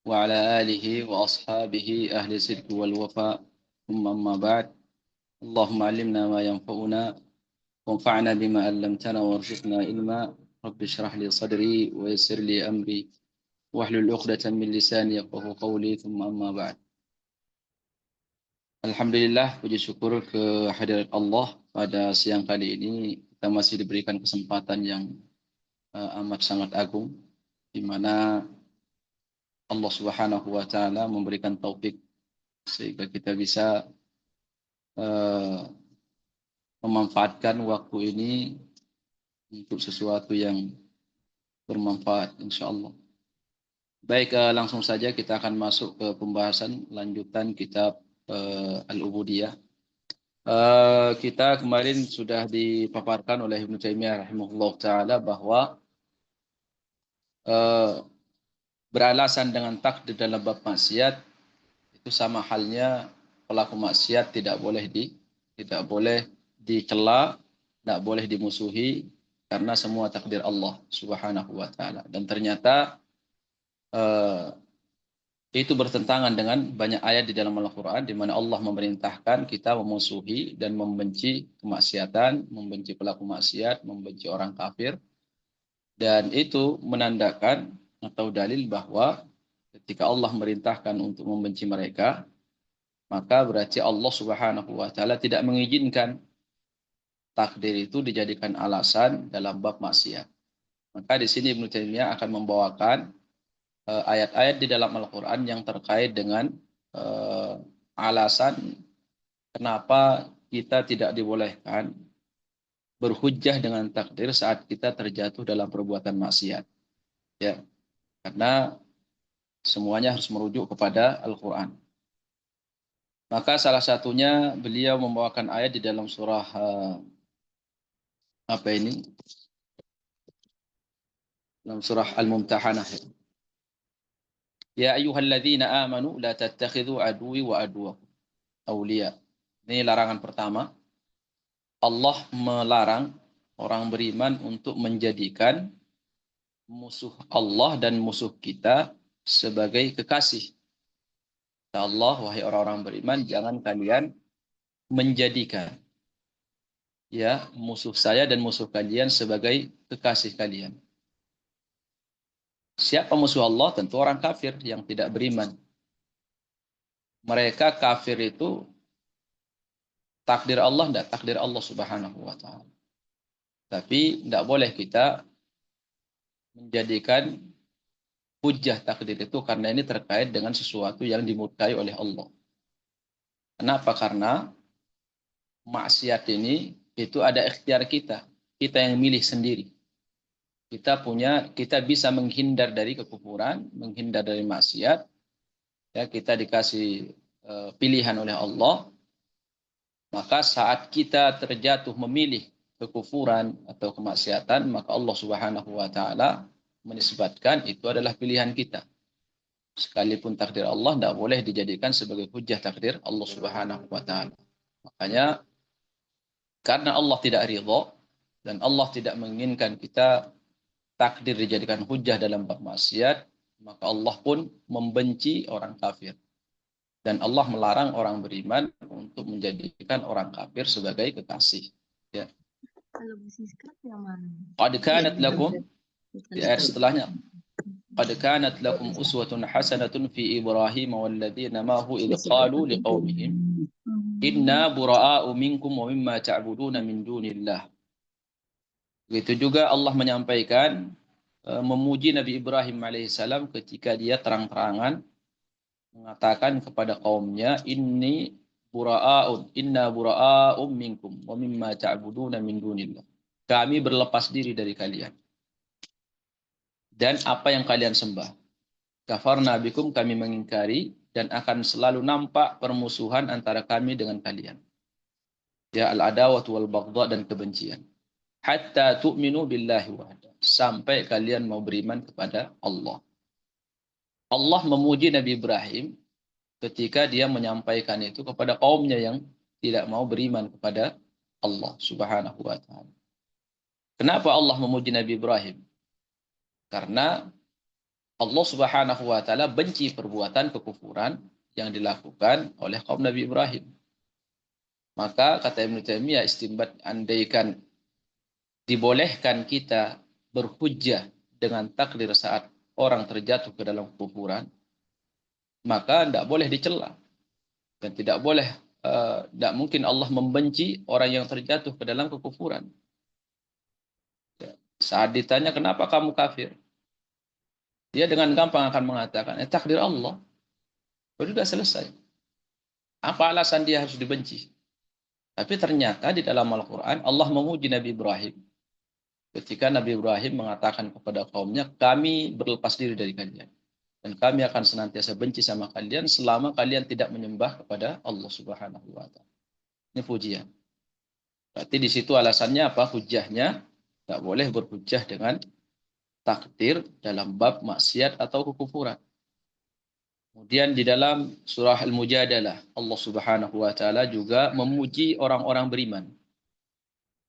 وعلى آله وأصحابه أهل الصدق والوفاء ثم أما بعد اللهم علمنا ما ينفعنا وانفعنا بما علمتنا وارزقنا علما رب اشرح لي صدري ويسر لي أمري واحلل عقدة من لساني يفقهوا قولي ثم أما بعد. Alhamdulillah, puji syukur kehadirat Allah pada siang kali ini kita masih diberikan kesempatan yang amat sangat agung di mana Allah Subhanahu wa taala memberikan taufik sehingga kita bisa eh, memanfaatkan waktu ini untuk sesuatu yang bermanfaat insyaallah. Baik, langsung saja kita akan masuk ke pembahasan lanjutan kitab Al-Ubudiyah. Kita kemarin sudah dipaparkan oleh Ibnu Taimiyah rahimahullah taala bahwa eh, beralasan dengan takdir dalam bab maksiat itu sama halnya pelaku maksiat tidak boleh dicela, tidak boleh dimusuhi karena semua takdir Allah Subhanahu wa taala. Dan ternyata eh, itu bertentangan dengan banyak ayat di dalam Al-Qur'an di mana Allah memerintahkan kita memusuhi dan membenci kemaksiatan, membenci pelaku maksiat, membenci orang kafir, dan itu menandakan atau dalil bahwa ketika Allah memerintahkan untuk membenci mereka, maka berarti Allah Subhanahu wa taala tidak mengizinkan takdir itu dijadikan alasan dalam bab maksiat. Maka di sini Ibnu Taimiyah akan membawakan ayat-ayat di dalam Al-Qur'an yang terkait dengan eh, alasan kenapa kita tidak dibolehkan berhujjah dengan takdir saat kita terjatuh dalam perbuatan maksiat. Ya, karena semuanya harus merujuk kepada Al-Qur'an. Maka salah satunya beliau membawakan ayat di dalam surah apa ini? Dalam surah Al-Mumtahanah. Ya ayyuhalladzina amanu la tattakhidhu aduwi wa aduwakum awliya. Ini larangan pertama. Allah melarang orang beriman untuk menjadikan musuh Allah dan musuh kita sebagai kekasih. Ya Allah, wahai orang-orang beriman, jangan kalian menjadikan ya musuh saya dan musuh kalian sebagai kekasih kalian. Siapa musuh Allah? Tentu orang kafir yang tidak beriman. Mereka kafir itu takdir Allah, tidak takdir Allah Subhanahu wa taala. Tapi tidak boleh kita menjadikan hujah takdir itu karena ini terkait dengan sesuatu yang dimurkai oleh Allah. Kenapa? Karena maksiat ini itu ada ikhtiar kita. Kita yang milih sendiri. Kita bisa menghindar dari kekufuran, menghindar dari maksiat. Ya, kita dikasih pilihan oleh Allah. Maka saat kita terjatuh memilih kekufuran atau kemaksiatan, maka Allah Subhanahu wa taala menisbatkan itu adalah pilihan kita. Sekalipun takdir Allah tidak boleh dijadikan sebagai hujah takdir Allah Subhanahu wa taala. Makanya karena Allah tidak ridha dan Allah tidak menginginkan kita takdir dijadikan hujah dalam bab maksiat, maka Allah pun membenci orang kafir. Dan Allah melarang orang beriman untuk menjadikan orang kafir sebagai kekasih. Ya. Kalau bersikap yang mana? Qad kanat lakum, di ayat setelahnya, Qad kanat lakum uswatun hasanatun fi Ibrahim walladzina ma'ahu idh qalu liqaumihim inna bura'a'u minkum wa mimma ta'buduna min dunillah. Begitu juga Allah menyampaikan memuji Nabi Ibrahim alaihissalam ketika dia terang-terangan mengatakan kepada kaumnya inna bura'a'um minkum wa mimma ta'buduna min dunillah. Kami berlepas diri dari kalian dan apa yang kalian sembah. Kafarna bikum, kami mengingkari dan akan selalu nampak permusuhan antara kami dengan kalian. Ya, al-adawatu wal baghdha, dan kebencian. Hatta tu'minu billahi wahda, sampai kalian mau beriman kepada Allah. Allah memuji Nabi Ibrahim ketika dia menyampaikan itu kepada kaumnya yang tidak mau beriman kepada Allah Subhanahu wa taala. Kenapa Allah memuji Nabi Ibrahim? Karena Allah Subhanahu wa taala benci perbuatan kekufuran yang dilakukan oleh kaum Nabi Ibrahim. Maka kata Ibnu Taimiyah istinbat, andaikan dibolehkan kita berhujjah dengan takdir saat orang terjatuh ke dalam kekufuran, maka tidak boleh dicela dan tidak mungkin Allah membenci orang yang terjatuh ke dalam kekufuran. Saat ditanya kenapa kamu kafir, dia dengan gampang akan mengatakan takdir Allah. Sudah selesai. Apa alasan dia harus dibenci? Tapi ternyata di dalam Al-Quran Allah memuji Nabi Ibrahim. Ketika Nabi Ibrahim mengatakan kepada kaumnya, kami berlepas diri dari kalian. Dan kami akan senantiasa benci sama kalian selama kalian tidak menyembah kepada Allah Subhanahu wa taala. Ini pujian. Berarti di situ alasannya apa? Hujahnya tidak boleh berhujah dengan takdir dalam bab maksiat atau kekufuran. Kemudian di dalam surah Al-Mujadalah, Allah Subhanahu wa taala juga memuji orang-orang beriman.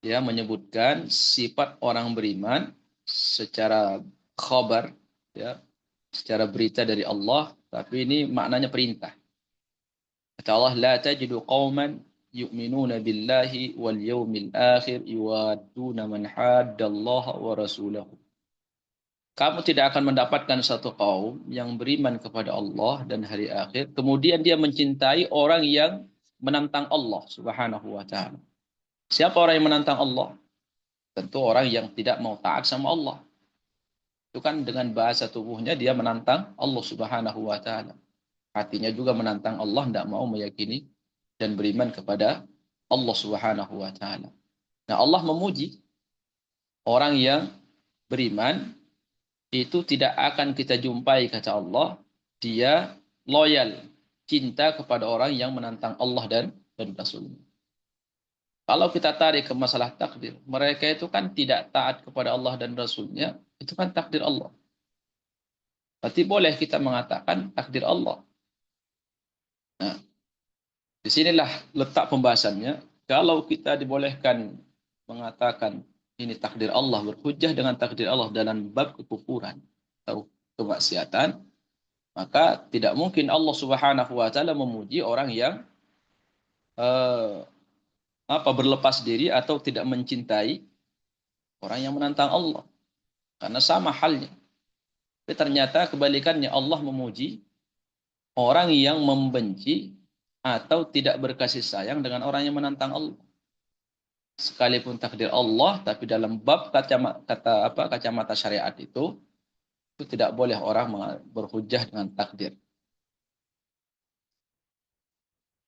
Dia menyebutkan sifat orang beriman secara khabar, ya, secara berita dari Allah, tapi ini maknanya perintah. Kata Allah, la tajidu qauman yu'minuna billahi wal yawmil akhir yuwadduna man haddallaha wa rasulahu. Kamu tidak akan mendapatkan satu kaum yang beriman kepada Allah dan hari akhir, kemudian dia mencintai orang yang menantang Allah Subhanahu wa taala. Siapa orang yang menantang Allah? Tentu orang yang tidak mau taat sama Allah. Itu kan dengan bahasa tubuhnya dia menantang Allah Subhanahu wa taala. Hatinya juga menantang Allah, tidak mau meyakini dan beriman kepada Allah Subhanahu wa taala. Nah, Allah memuji orang yang beriman itu tidak akan kita jumpai, kata Allah, dia loyal, cinta kepada orang yang menantang Allah dan Rasul-Nya. Kalau kita tarik ke masalah takdir, mereka itu kan tidak taat kepada Allah dan Rasul-Nya, itu kan takdir Allah. Berarti boleh kita mengatakan takdir Allah. Nah, disinilah letak pembahasannya. Kalau kita dibolehkan mengatakan ini takdir Allah, berhujjah dengan takdir Allah dalam bab kekufuran atau kemaksiatan, maka tidak mungkin Allah Subhanahu wa taala memuji orang yang berlepas diri atau tidak mencintai orang yang menantang Allah. Karena sama halnya. Tapi ternyata kebalikannya, Allah memuji orang yang membenci atau tidak berkasih sayang dengan orang yang menantang Allah. Sekalipun takdir Allah, tapi dalam bab kacamata syariat itu tidak boleh orang berhujjah dengan takdir.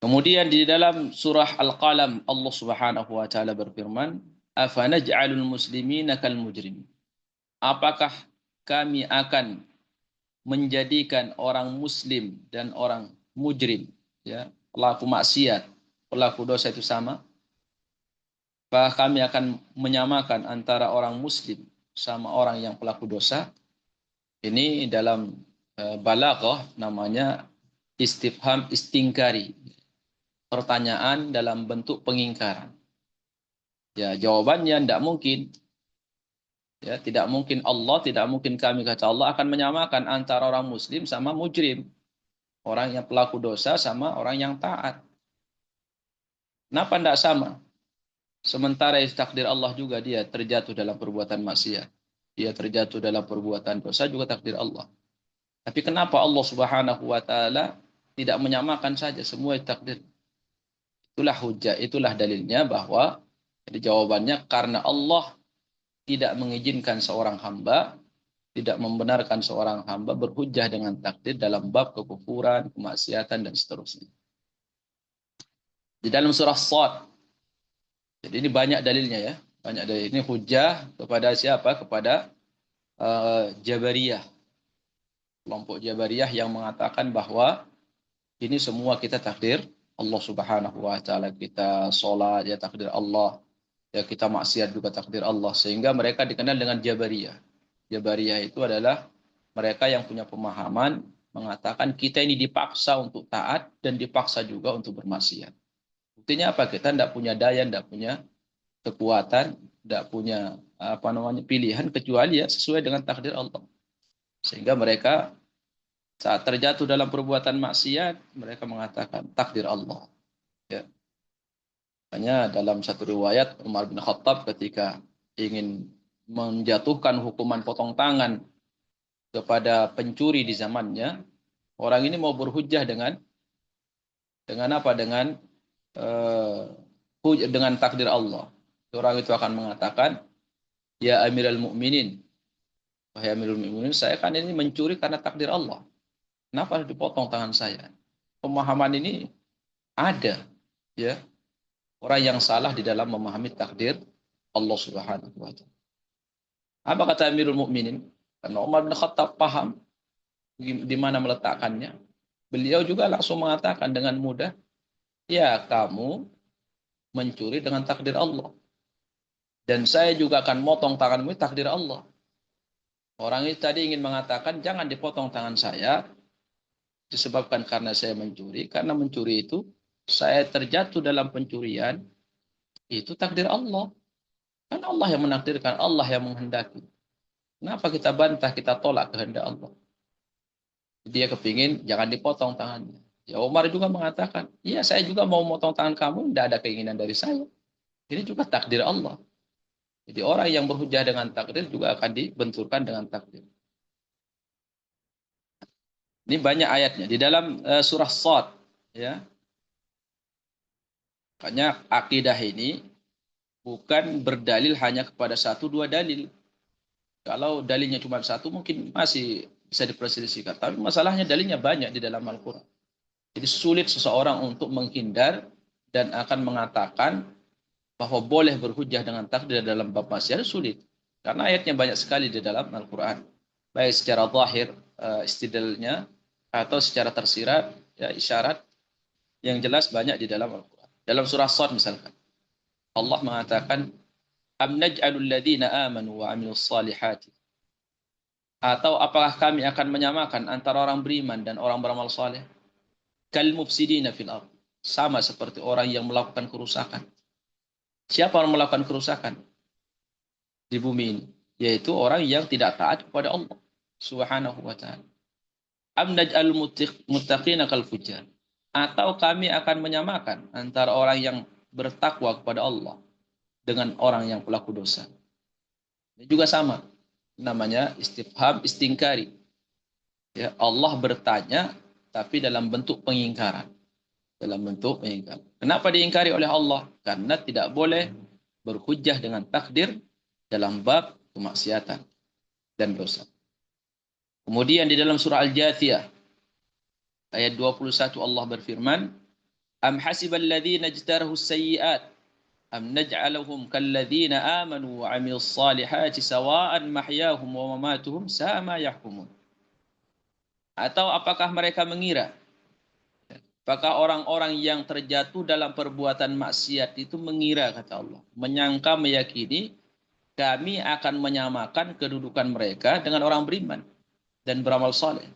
Kemudian di dalam surah Al-Qalam Allah Subhanahu wa taala berfirman, "Afanaj'alul muslimina kal mujrimin?" Apakah kami akan menjadikan orang muslim dan orang mujrim, ya, pelaku maksiat, pelaku dosa itu sama? Apakah kami akan menyamakan antara orang muslim sama orang yang pelaku dosa? Ini dalam balaghah namanya istifham istingkari. Pertanyaan dalam bentuk pengingkaran. Ya, jawabannya tidak mungkin. Ya, tidak mungkin Allah, tidak mungkin kami, kata Allah, akan menyamakan antara orang muslim sama mujrim. Orang yang pelaku dosa sama orang yang taat. Kenapa tidak sama? Sementara takdir Allah juga dia terjatuh dalam perbuatan maksiat. Dia terjatuh dalam perbuatan dosa juga takdir Allah. Tapi kenapa Allah Subhanahu wa taala tidak menyamakan saja semua takdir? Itulah hujah, itulah dalilnya bahwa jadi jawabannya karena Allah tidak mengizinkan seorang hamba, tidak membenarkan seorang hamba berhujjah dengan takdir dalam bab kekufuran, kemaksiatan dan seterusnya. Di dalam surah Shad. Jadi ini banyak dalilnya ya. Banyak dalil. Ini hujjah kepada siapa? Kepada Jabariyah. Kelompok Jabariyah yang mengatakan bahwa ini semua kita takdir Allah Subhanahu wa taala. Kita sholat ya takdir Allah. Ya kita maksiat juga takdir Allah. Sehingga mereka dikenal dengan Jabariyah. Jabariyah itu adalah mereka yang punya pemahaman mengatakan kita ini dipaksa untuk taat dan dipaksa juga untuk bermaksiat. Buktinya apa? Kita tidak punya daya, tidak punya kekuatan, tidak punya pilihan kecuali ya sesuai dengan takdir Allah. Sehingga mereka saat terjatuh dalam perbuatan maksiat, mereka mengatakan takdir Allah. Ya. Hanya dalam satu riwayat Umar bin Khattab ketika ingin menjatuhkan hukuman potong tangan kepada pencuri di zamannya, orang ini mau berhujjah dengan apa? Dengan takdir Allah. Orang itu akan mengatakan, ya Amirul Mukminin, wahai Amirul Mukminin, saya kan ini mencuri karena takdir Allah. Kenapa harus dipotong tangan saya? Pemahaman ini ada, ya. Orang yang salah di dalam memahami takdir Allah Subhanahu wa taala. Apa kata Amirul Mukminin? Karena Umar bin Khattab paham di mana meletakkannya. Beliau juga langsung mengatakan dengan mudah, ya kamu mencuri dengan takdir Allah. Dan saya juga akan motong tanganmu, takdir Allah. Orang itu tadi ingin mengatakan, jangan dipotong tangan saya, disebabkan karena saya mencuri. Karena mencuri itu, saya terjatuh dalam pencurian, itu takdir Allah. Kan Allah yang menakdirkan, Allah yang menghendaki. Kenapa kita bantah, kita tolak kehendak Allah? Dia kepingin, jangan dipotong tangannya. Ya Umar juga mengatakan, iya saya juga mau motong tangan kamu, tidak ada keinginan dari saya. Ini juga takdir Allah. Jadi orang yang berhujjah dengan takdir juga akan dibenturkan dengan takdir. Ini banyak ayatnya di dalam surah Shad, ya. Makanya akidah ini bukan berdalil hanya kepada satu dua dalil. Kalau dalilnya cuma satu mungkin masih bisa diperselisihkan. Tapi masalahnya dalilnya banyak di dalam Al-Quran. Jadi sulit seseorang untuk menghindar dan akan mengatakan bahwa boleh berhujjah dengan takdir dalam bab maksiat sulit. Karena ayatnya banyak sekali di dalam Al-Quran. Baik secara zahir istidlalnya atau secara tersirat ya isyarat yang jelas banyak di dalam Al-Quran. Dalam surah Shad misalkan Allah mengatakan am naj'alul ladzina amanu wa 'amilus salihati atau apakah kami akan menyamakan antara orang beriman dan orang beramal saleh kal mufsidina fil ardh sama seperti orang yang melakukan kerusakan. Siapa yang melakukan kerusakan di bumi ini? Yaitu orang yang tidak taat kepada Allah Subhanahu wa taala. Am naj'alul muttaqina kal fujjar atau kami akan menyamakan antara orang yang bertakwa kepada Allah dengan orang yang pelaku dosa. Ini juga sama. Namanya istifham istingkari. Ya, Allah bertanya tapi dalam bentuk pengingkaran. Dalam bentuk pengingkaran. Kenapa diingkari oleh Allah? Karena tidak boleh berhujjah dengan takdir dalam bab kemaksiatan dan dosa. Kemudian di dalam surah Al-Jathiyah ayat 21 Allah berfirman, "Am hasibal ladzina ijtarahu sayyi'at am naj'aluhum kalladzina amanu wa 'amilus salihati sawa'an mahyahum wa mamatuhum sa'a ma yahkumun." Atau apakah mereka mengira, apakah orang-orang yang terjatuh dalam perbuatan maksiat itu mengira, kata Allah, menyangka, meyakini kami akan menyamakan kedudukan mereka dengan orang beriman dan beramal saleh.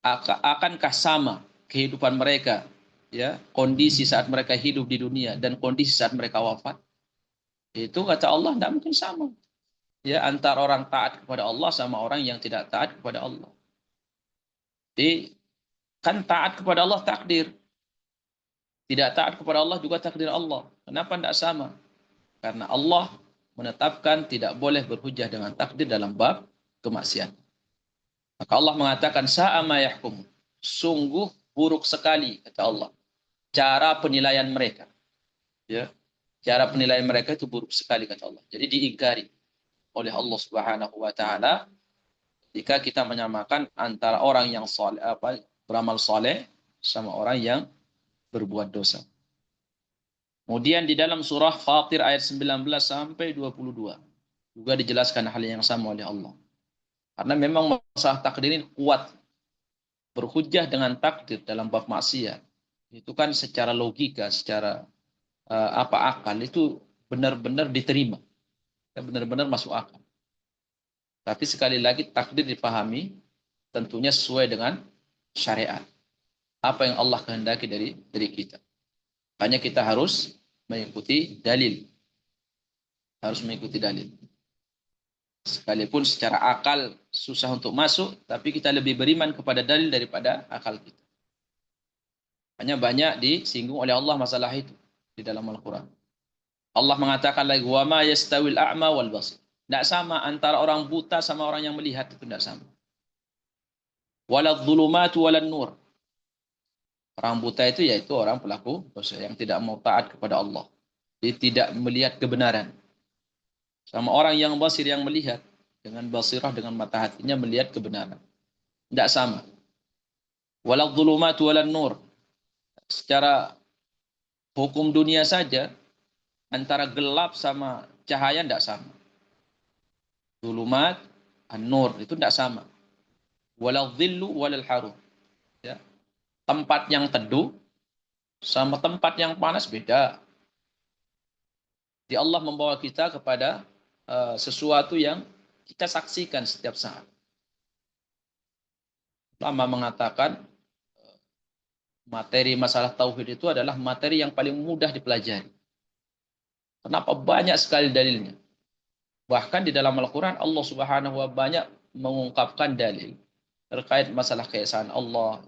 Akankah sama kehidupan mereka, ya, kondisi saat mereka hidup di dunia dan kondisi saat mereka wafat? Itu kata Allah tidak mungkin sama. Ya, antara orang taat kepada Allah sama orang yang tidak taat kepada Allah. Jadi kan taat kepada Allah takdir. Tidak taat kepada Allah juga takdir Allah. Kenapa tidak sama? Karena Allah menetapkan tidak boleh berhujjah dengan takdir dalam bab kemaksiatan. Maka Allah mengatakan sa'ama yahkum. Sungguh buruk sekali kata Allah cara penilaian mereka. Ya. Cara penilaian mereka itu buruk sekali kata Allah. Jadi diingkari oleh Allah Subhanahu wa taala jika kita menyamakan antara orang yang saleh beramal saleh sama orang yang berbuat dosa. Kemudian di dalam surah Fatir ayat 19 sampai 22 juga dijelaskan hal yang sama oleh Allah. Karena memang masalah takdir ini kuat. Berhujjah dengan takdir dalam bab maksiat itu kan secara logika, secara akal itu benar-benar diterima. Benar-benar masuk akal. Tapi sekali lagi takdir dipahami tentunya sesuai dengan syariat. Apa yang Allah kehendaki dari kita. Hanya kita harus mengikuti dalil. Harus mengikuti dalil. Sekalipun secara akal susah untuk masuk, tapi kita lebih beriman kepada dalil daripada akal kita. Hanya banyak disinggung oleh Allah masalah itu di dalam Al-Quran. Allah mengatakan lagi, wa ma yastawil a'ma wal basir. Tidak sama antara orang buta sama orang yang melihat, itu tidak sama. Walad dhulumatu walad nur. Orang buta itu yaitu orang pelaku dosa yang tidak mau taat kepada Allah. Dia tidak melihat kebenaran. Sama orang yang basir yang melihat dengan basirah dengan mata hatinya melihat kebenaran. Tidak sama. Walad dhulumatu walad nur. Secara hukum dunia saja antara gelap sama cahaya tidak sama. Dhulumat, an-nur itu tidak sama. Walal dhillu walal harum. Ya. Tempat yang teduh sama tempat yang panas beda. Di Allah membawa kita kepada sesuatu yang kita saksikan setiap saat. Ulama mengatakan materi masalah tauhid itu adalah materi yang paling mudah dipelajari. Kenapa? Banyak sekali dalilnya. Bahkan di dalam Al-Quran Allah Subhanahu wa banyak mengungkapkan dalil terkait masalah keesaan Allah,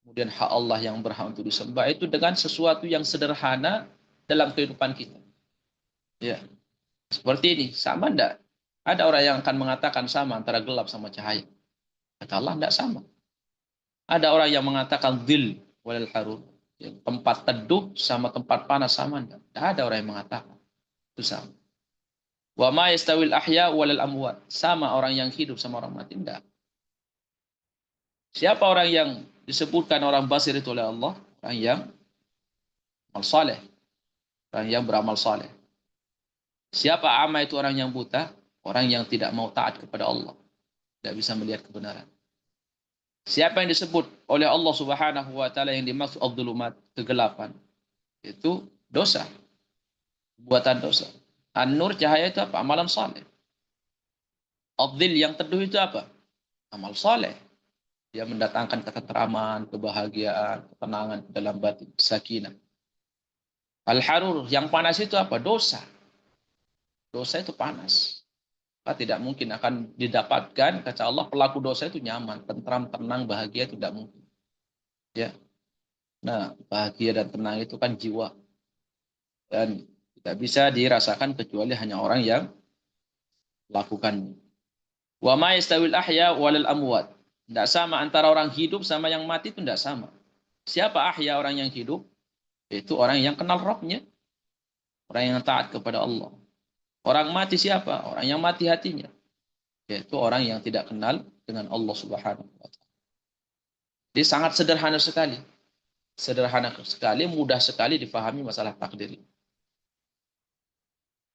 kemudian hak Allah yang berhak untuk disembah itu dengan sesuatu yang sederhana dalam kehidupan kita. Ya, seperti ini, sama enggak? Ada orang yang akan mengatakan sama antara gelap sama cahaya. Kata Allah enggak sama. Ada orang yang mengatakan dhil walal harur. Ya, tempat teduh sama tempat panas sama enggak? Tidak ada orang yang mengatakan. Itu sama. Wa ma yastawil ahya walal amwat. Sama orang yang hidup sama orang mati enggak. Siapa orang yang disebutkan orang basir itu oleh Allah? Orang yang amal saleh. Orang yang beramal saleh. Siapa ama itu orang yang buta? Orang yang tidak mau taat kepada Allah. Tidak bisa melihat kebenaran. Siapa yang disebut oleh Allah Subhanahu wa taala yang dimaksud adz-dzulumat, kegelapan? Itu dosa. Buatan dosa. An-nur cahaya itu apa? Amalan saleh. Adz-dzil yang teduh itu apa? Amal saleh. Dia mendatangkan ketenteraman, kebahagiaan, ketenangan dalam batin, sakinah. Al-harur yang panas itu apa? Dosa. Dosa itu panas. Tidak mungkin akan didapatkan, kata Allah, pelaku dosa itu nyaman, tentram, tenang, bahagia, tidak mungkin. Ya. Nah, bahagia dan tenang itu kan jiwa. Dan tidak bisa dirasakan kecuali hanya orang yang lakukan. Wa ma yastawil ahya walal amwat. Tidak sama antara orang hidup sama yang mati itu tidak sama. Siapa ahya orang yang hidup? Itu orang yang kenal Rabbnya. Orang yang taat kepada Allah. Orang mati siapa? Orang yang mati hatinya. Yaitu orang yang tidak kenal dengan Allah Subhanahu wa taala. Jadi sangat sederhana sekali. Sederhana sekali, mudah sekali difahami masalah takdir.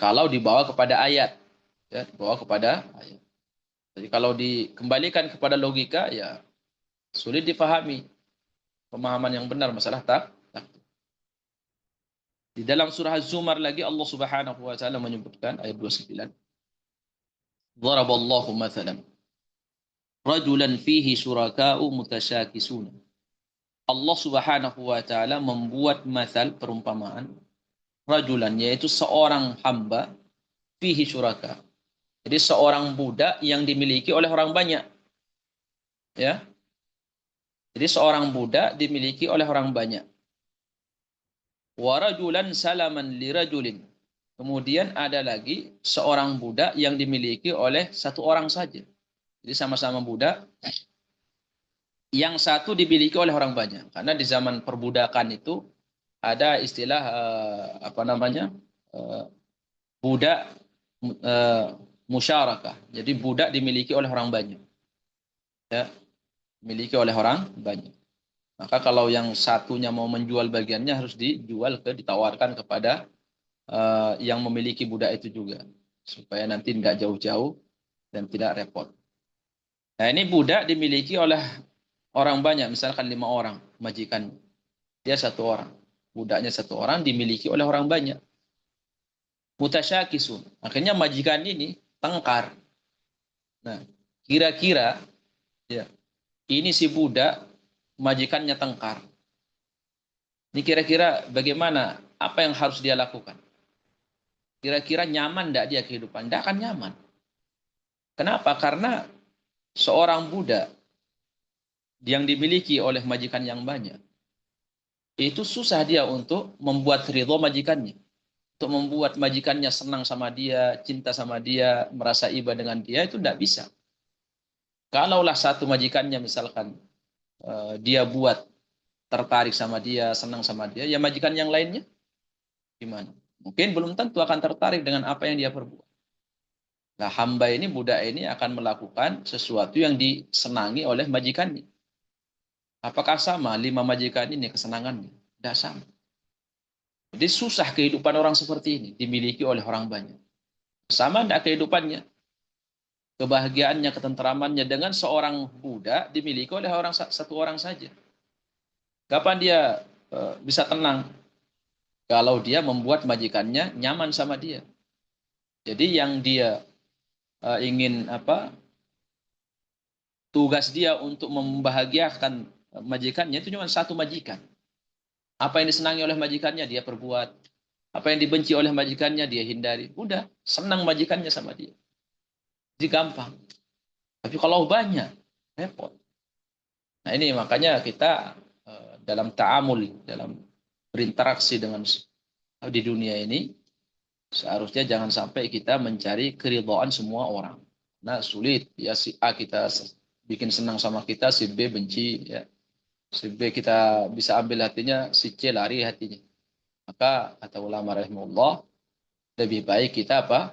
Kalau dibawa kepada ayat, ya, dibawa kepada ayat. Jadi kalau dikembalikan kepada logika, ya sulit difahami pemahaman yang benar masalah takdir. Di dalam surah Az-Zumar lagi Allah Subhanahu wa taala menyebutkan ayat 29. Daraballahu mathalan rajulan fihi syuraka'u mutasyakisuna. Allah Subhanahu wa taala membuat masal perumpamaan rajulan yaitu seorang hamba fihi syuraka. Jadi seorang budak yang dimiliki oleh orang banyak. Ya. Jadi seorang budak dimiliki oleh orang banyak. Wa rajulan salaman lirajulin. Kemudian ada lagi seorang budak yang dimiliki oleh satu orang saja. Jadi sama-sama budak. Yang satu dimiliki oleh orang banyak. Karena di zaman perbudakan itu ada istilah apa namanya? Budak musyarakah. Jadi budak dimiliki oleh orang banyak. Ya, dimiliki oleh orang banyak. Maka kalau yang satunya mau menjual bagiannya harus ditawarkan kepada yang memiliki budak itu juga. Supaya nanti nggak jauh-jauh dan tidak repot. Nah ini budak dimiliki oleh orang banyak. Misalkan 5 orang majikan. Dia 1 orang. Budaknya 1 orang dimiliki oleh orang banyak. Mutasyakisun. Akhirnya majikan ini tengkar. Nah, kira-kira ya, ini si budak majikannya tengkar. Ini kira-kira bagaimana? Apa yang harus dia lakukan? Kira-kira nyaman enggak dia kehidupan? Enggak akan nyaman. Kenapa? Karena seorang budak yang dimiliki oleh majikan yang banyak, itu susah dia untuk membuat ridho majikannya. Untuk membuat majikannya senang sama dia, cinta sama dia, merasa iba dengan dia, itu tidak bisa. Kalaulah satu majikannya misalkan dia buat tertarik sama dia, senang sama dia, ya majikan yang lainnya gimana? Mungkin belum tentu akan tertarik dengan apa yang dia perbuat. Nah, hamba ini, budak ini akan melakukan sesuatu yang disenangi oleh majikannya. Apakah sama 5 majikan ini kesenangannya? Tidak sama. Jadi susah kehidupan orang seperti ini dimiliki oleh orang banyak. Sama tidak kehidupannya, kebahagiaannya, ketenteramannya dengan seorang budak dimiliki oleh satu orang saja. Kapan dia bisa tenang? Kalau dia membuat majikannya nyaman sama dia. Jadi yang dia ingin apa? Tugas dia untuk membahagiakan majikannya itu cuma satu majikan. Apa yang disenangi oleh majikannya dia perbuat. Apa yang dibenci oleh majikannya dia hindari. Udah, senang majikannya sama dia. Jadi gampang. Tapi kalau banyak, repot. Nah ini makanya kita dalam ta'amul, dalam berinteraksi dengan di dunia ini, seharusnya jangan sampai kita mencari keridhaan semua orang. Nah sulit, ya si A kita bikin senang sama kita, si B benci, ya. Si B kita bisa ambil hatinya, si C lari hatinya. Maka kata ulama rahimahullah, lebih baik kita apa?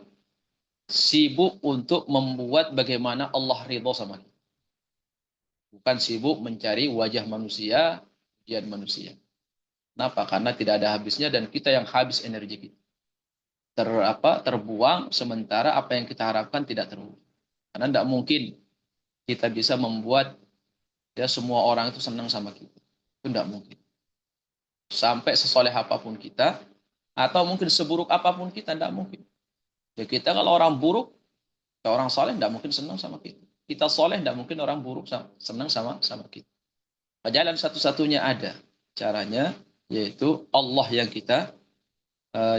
Sibuk untuk membuat bagaimana Allah ridho sama kita. Bukan sibuk mencari wajah manusia, pujian manusia. Kenapa? Karena tidak ada habisnya dan kita yang habis energi kita. Terbuang sementara apa yang kita harapkan tidak terwujud. Karena tidak mungkin kita bisa membuat ya semua orang itu senang sama kita. Itu tidak mungkin. Sampai sesoleh apapun kita, atau mungkin seburuk apapun kita, tidak mungkin. Ya kita kalau orang buruk, orang soleh tidak mungkin senang sama kita. Kita soleh tidak mungkin orang buruk senang sama kita. Jalan satu-satunya ada caranya, yaitu Allah yang kita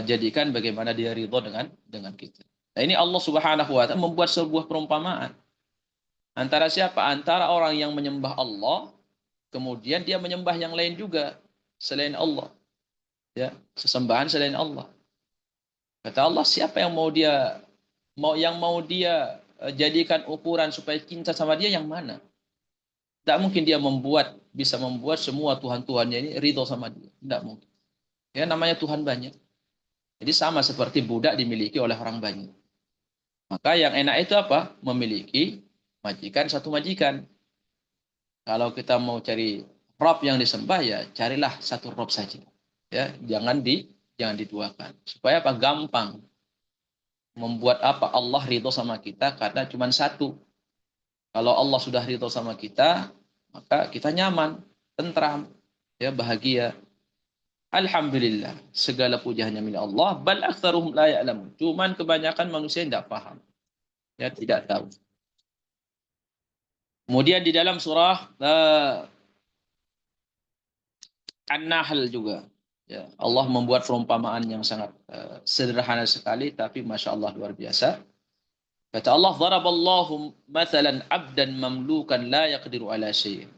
jadikan bagaimana dia ridho dengan kita. Nah ini Allah Subhanahu wa taala membuat sebuah perumpamaan antara siapa? Antara orang yang menyembah Allah, kemudian dia menyembah yang lain juga selain Allah, ya, sesembahan selain Allah. Kata Allah, siapa yang mau dia jadikan ukuran supaya cinta sama dia yang mana? Tidak mungkin dia bisa membuat semua Tuhan-Tuhannya ini ridho sama dia. Tidak mungkin. Ya namanya Tuhan banyak. Jadi sama seperti budak dimiliki oleh orang banyak. Maka yang enak itu apa? Memiliki majikan, satu majikan. Kalau kita mau cari Rob yang disembah, ya carilah satu Rob saja. Ya, jangan diduakan. Supaya apa? Gampang. Membuat apa? Allah ridho sama kita karena cuma satu. Kalau Allah sudah ridho sama kita, maka kita nyaman, tentram, ya bahagia. Alhamdulillah, segala puji hanya milik Allah. Bal aktsaruhum la ya'lamun. Cuman kebanyakan manusia tidak paham, ya tidak tahu. Kemudian di dalam surah An-Nahl juga, ya Allah membuat perumpamaan yang sangat sederhana sekali, tapi masya Allah luar biasa. Kata Allah, "Daraballahu mathalan 'abdan mamlukan la yaqdiru ala syai'."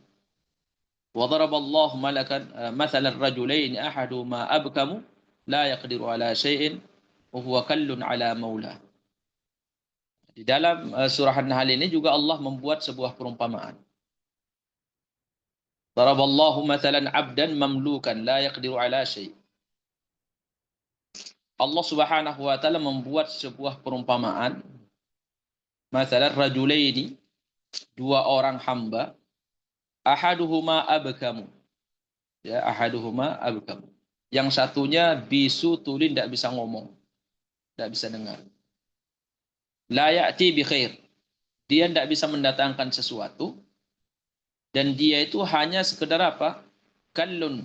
وضرب الله ملكا مثل الرجلين أحدهما أبكم لا يقدر على شيء وهو كل على مولاه. Di dalam surah An-Nahl ini juga Allah membuat sebuah perumpamaan. Daraballahu mathalan 'abdan mamlukan la yaqdiru ala syai'. Allah Subhanahu wa taala membuat sebuah perumpamaan. Mathalan rajulaini, dua orang hamba, ahaduhuma abkamu. Ya, ahaduhuma abkamu. Yang satunya bisu tuli, tidak bisa ngomong, tidak bisa dengar. La ya'ti bi khair. Dia tidak bisa mendatangkan sesuatu dan dia itu hanya sekedar apa? Kallun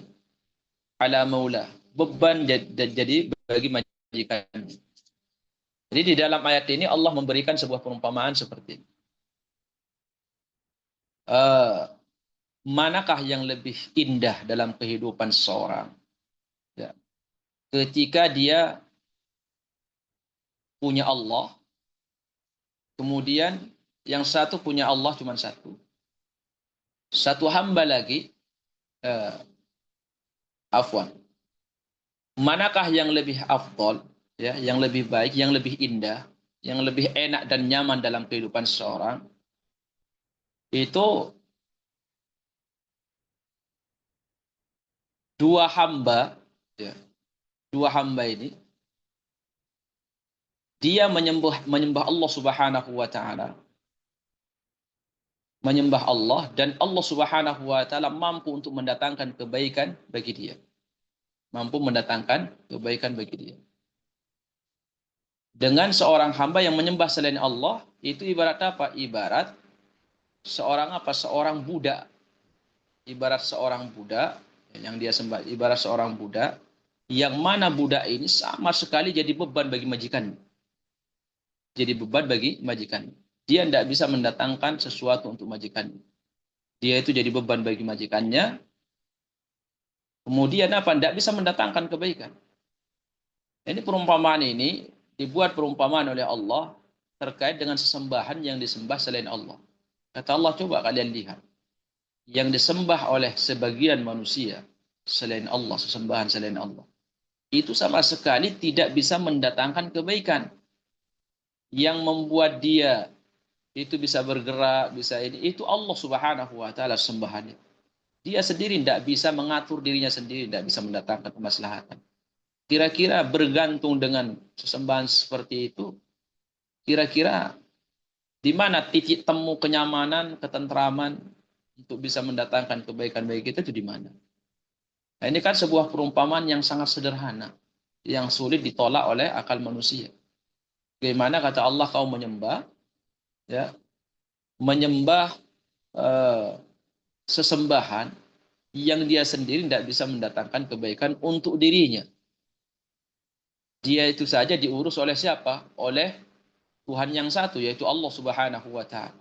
ala maula. Beban jadi bagi majikan. Jadi di dalam ayat ini Allah memberikan sebuah perumpamaan seperti ini. Manakah yang lebih indah dalam kehidupan seseorang? Ya. Ketika dia punya Allah, Kemudian yang satu punya Allah cuma satu. Satu hamba lagi, eh, afwan. Manakah yang lebih afdol, ya, yang lebih baik, yang lebih indah, yang lebih enak dan nyaman dalam kehidupan seseorang? Itu dua hamba, ya, dua hamba ini dia menyembah Allah Subhanahu wa taala, menyembah Allah dan Allah Subhanahu wa taala mampu untuk mendatangkan kebaikan bagi dia. Mampu mendatangkan kebaikan bagi dia. Dengan seorang hamba yang menyembah selain Allah, itu ibarat apa? Ibarat seorang apa? Seorang budak. Ibarat seorang budak yang dia sembah, ibarat seorang budak yang mana budak ini sama sekali jadi beban bagi majikan. Jadi beban bagi majikan. Dia tidak bisa mendatangkan sesuatu untuk majikan. Dia itu jadi beban bagi majikannya. Kemudian apa? Tidak bisa mendatangkan kebaikan. Ini perumpamaan ini dibuat perumpamaan oleh Allah terkait dengan sesembahan yang disembah selain Allah. Kata Allah, coba kalian lihat. Yang disembah oleh sebagian manusia selain Allah, sesembahan selain Allah. Itu sama sekali tidak bisa mendatangkan kebaikan. Yang membuat dia itu bisa bergerak, bisa ini. Itu Allah Subhanahu wa taala sembahannya. Dia sendiri tidak bisa mengatur dirinya sendiri, tidak bisa mendatangkan kemaslahatan. Kira-kira bergantung dengan sesembahan seperti itu, kira-kira di mana titik temu kenyamanan, ketentraman untuk bisa mendatangkan kebaikan bagi kita itu di mana? Nah, ini kan sebuah perumpamaan yang sangat sederhana, yang sulit ditolak oleh akal manusia. Bagaimana kata Allah kau menyembah, ya, menyembah eh, sesembahan yang dia sendiri tidak bisa mendatangkan kebaikan untuk dirinya. Dia itu saja diurus oleh siapa? Oleh Tuhan yang satu, yaitu Allah Subhanahu wa taala.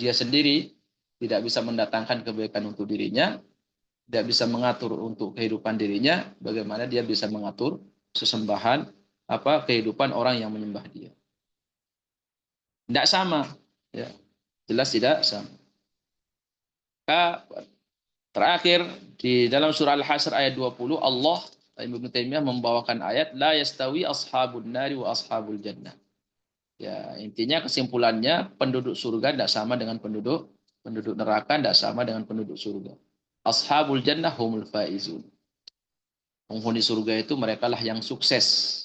Dia sendiri tidak bisa mendatangkan kebaikan untuk dirinya, tidak bisa mengatur untuk kehidupan dirinya, bagaimana dia bisa mengatur sesembahan apa kehidupan orang yang menyembah dia. Tidak sama, ya. Jelas tidak sama. Terakhir di dalam surah Al-Hasr ayat 20, Allah Ibnu Taimiyah membawakan ayat la yastawi ashabun nari wa ashabul jannah. Ya, intinya kesimpulannya penduduk surga tidak sama dengan penduduk neraka, tidak sama dengan penduduk surga. Ashabul jannah humul faizun. Penghuni surga itu mereka lah yang sukses.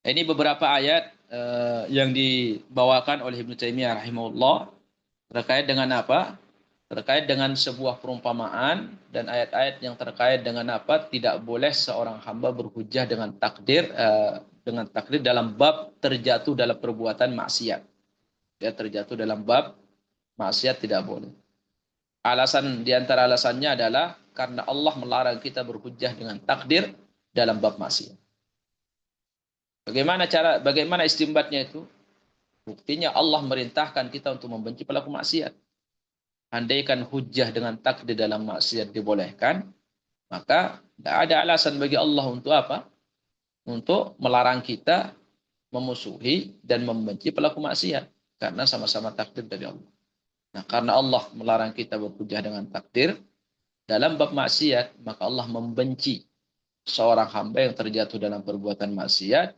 Ini beberapa ayat yang dibawakan oleh Ibnu Taimiyah rahimahullah terkait dengan apa? Terkait dengan sebuah perumpamaan dan ayat-ayat yang terkait dengan apa? Tidak boleh seorang hamba berhujjah dengan takdir dalam bab terjatuh dalam perbuatan maksiat. Ya, terjatuh dalam bab maksiat tidak boleh. Alasan di antara alasannya adalah karena Allah melarang kita berhujjah dengan takdir dalam bab maksiat. Bagaimana istimbatnya itu? Buktinya Allah merintahkan kita untuk membenci pelaku maksiat. Andaikan hujjah dengan takdir dalam maksiat dibolehkan, maka tidak ada alasan bagi Allah untuk apa? Untuk melarang kita memusuhi dan membenci pelaku maksiat. Karena sama-sama takdir dari Allah. Nah, karena Allah melarang kita berhujjah dengan takdir dalam bab maksiat, maka Allah membenci seorang hamba yang terjatuh dalam perbuatan maksiat.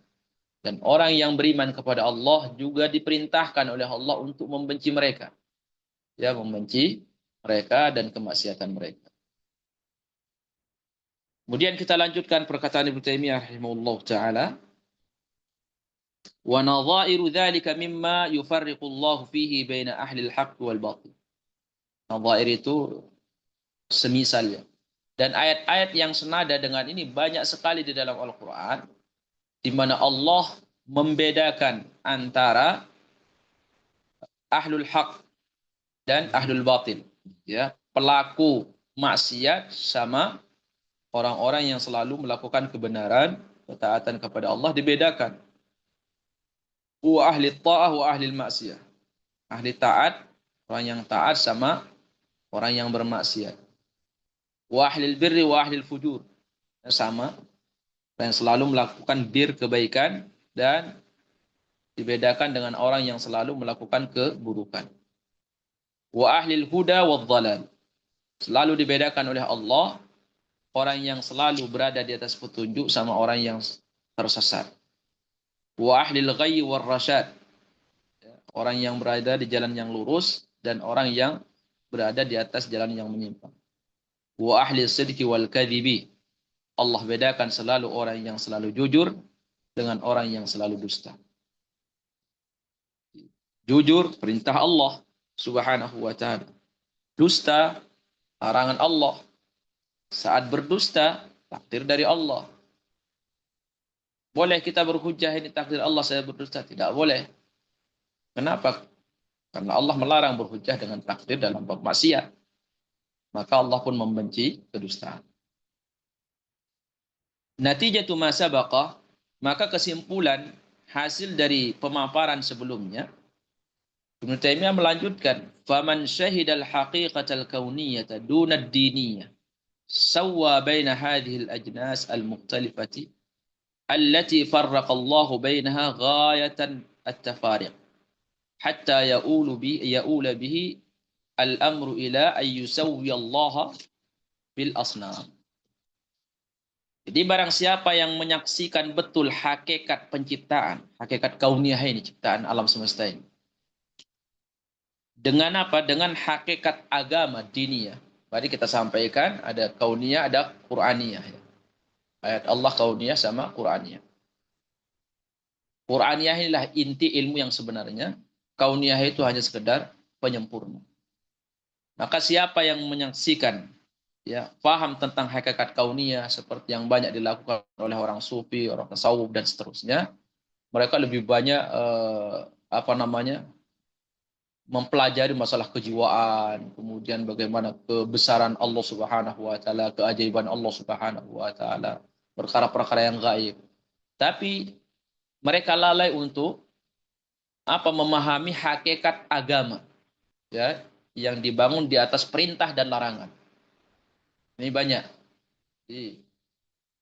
Dan orang yang beriman kepada Allah juga diperintahkan oleh Allah untuk membenci mereka. Ya, membenci mereka dan kemaksiatan mereka. Kemudian kita lanjutkan perkataan Ibnu Taimiyah rahimahullah taala. Wa nadha'iru dzalika mimma yufarriqu Allah fihi baina ahli al-haqq wal batil. Nadha'ir itu semisalnya. Dan ayat-ayat yang senada dengan ini banyak sekali di dalam Al-Qur'an di mana Allah membedakan antara ahlul haq dan ahlul batil, ya, pelaku maksiat sama orang-orang yang selalu melakukan kebenaran, ketaatan kepada Allah dibedakan. Wa ahli ta'ah wa ahli maksiyah. Ahli taat, orang yang taat sama orang yang bermaksiat. Wa ahli birri wa ahli fujur. Sama, yang selalu melakukan bir kebaikan dan dibedakan dengan orang yang selalu melakukan keburukan. Wa ahlil huda wad dhalal. Selalu dibedakan oleh Allah orang yang selalu berada di atas petunjuk sama orang yang tersesat. Wa ahlil ghayyi war rasyad. Orang yang berada di jalan yang lurus dan orang yang berada di atas jalan yang menyimpang. Wa ahli sidqi wal kadhibi. Allah bedakan selalu orang yang selalu jujur dengan orang yang selalu dusta. Jujur perintah Allah Subhanahu wa taala. Dusta larangan Allah. Saat berdusta takdir dari Allah. Boleh kita berhujjah ini takdir Allah saya berdusta? Tidak boleh. Kenapa? Karena Allah melarang berhujjah dengan takdir dalam bab maksiat. Maka Allah pun membenci kedustaan. Natijatu ma sabaqa, maka kesimpulan hasil dari pemaparan sebelumnya, Ibnu Taimiyah melanjutkan, faman syahidal haqiqatal kauniyata dunad diniyah sawwa baina hadhihi al-ajnas al-mukhtalifati allati farraqa Allah bainaha ghayatan at-tafariq hatta yaula bihi al-amru ila an yusawwi Allah bil asnam. Jadi barang siapa yang menyaksikan betul hakikat penciptaan, hakikat kauniyah ini, ciptaan alam semesta ini. Dengan apa? Dengan hakikat agama diniyah. Tadi kita sampaikan ada kauniyah, ada Qur'aniyah. Ayat Allah kauniyah sama Qur'aniyah. Qur'aniyah inilah inti ilmu yang sebenarnya. Kauniyah itu hanya sekedar penyempurna. Maka siapa yang menyaksikan ya, paham tentang hakikat kauniyah seperti yang banyak dilakukan oleh orang sufi, orang tasawuf dan seterusnya, mereka lebih banyak mempelajari masalah kejiwaan, kemudian bagaimana kebesaran Allah Subhanahu wa taala, keajaiban Allah Subhanahu wa taala, perkara-perkara yang gaib. Tapi mereka lalai untuk memahami hakikat agama ya, yang dibangun di atas perintah dan larangan. Ini banyak.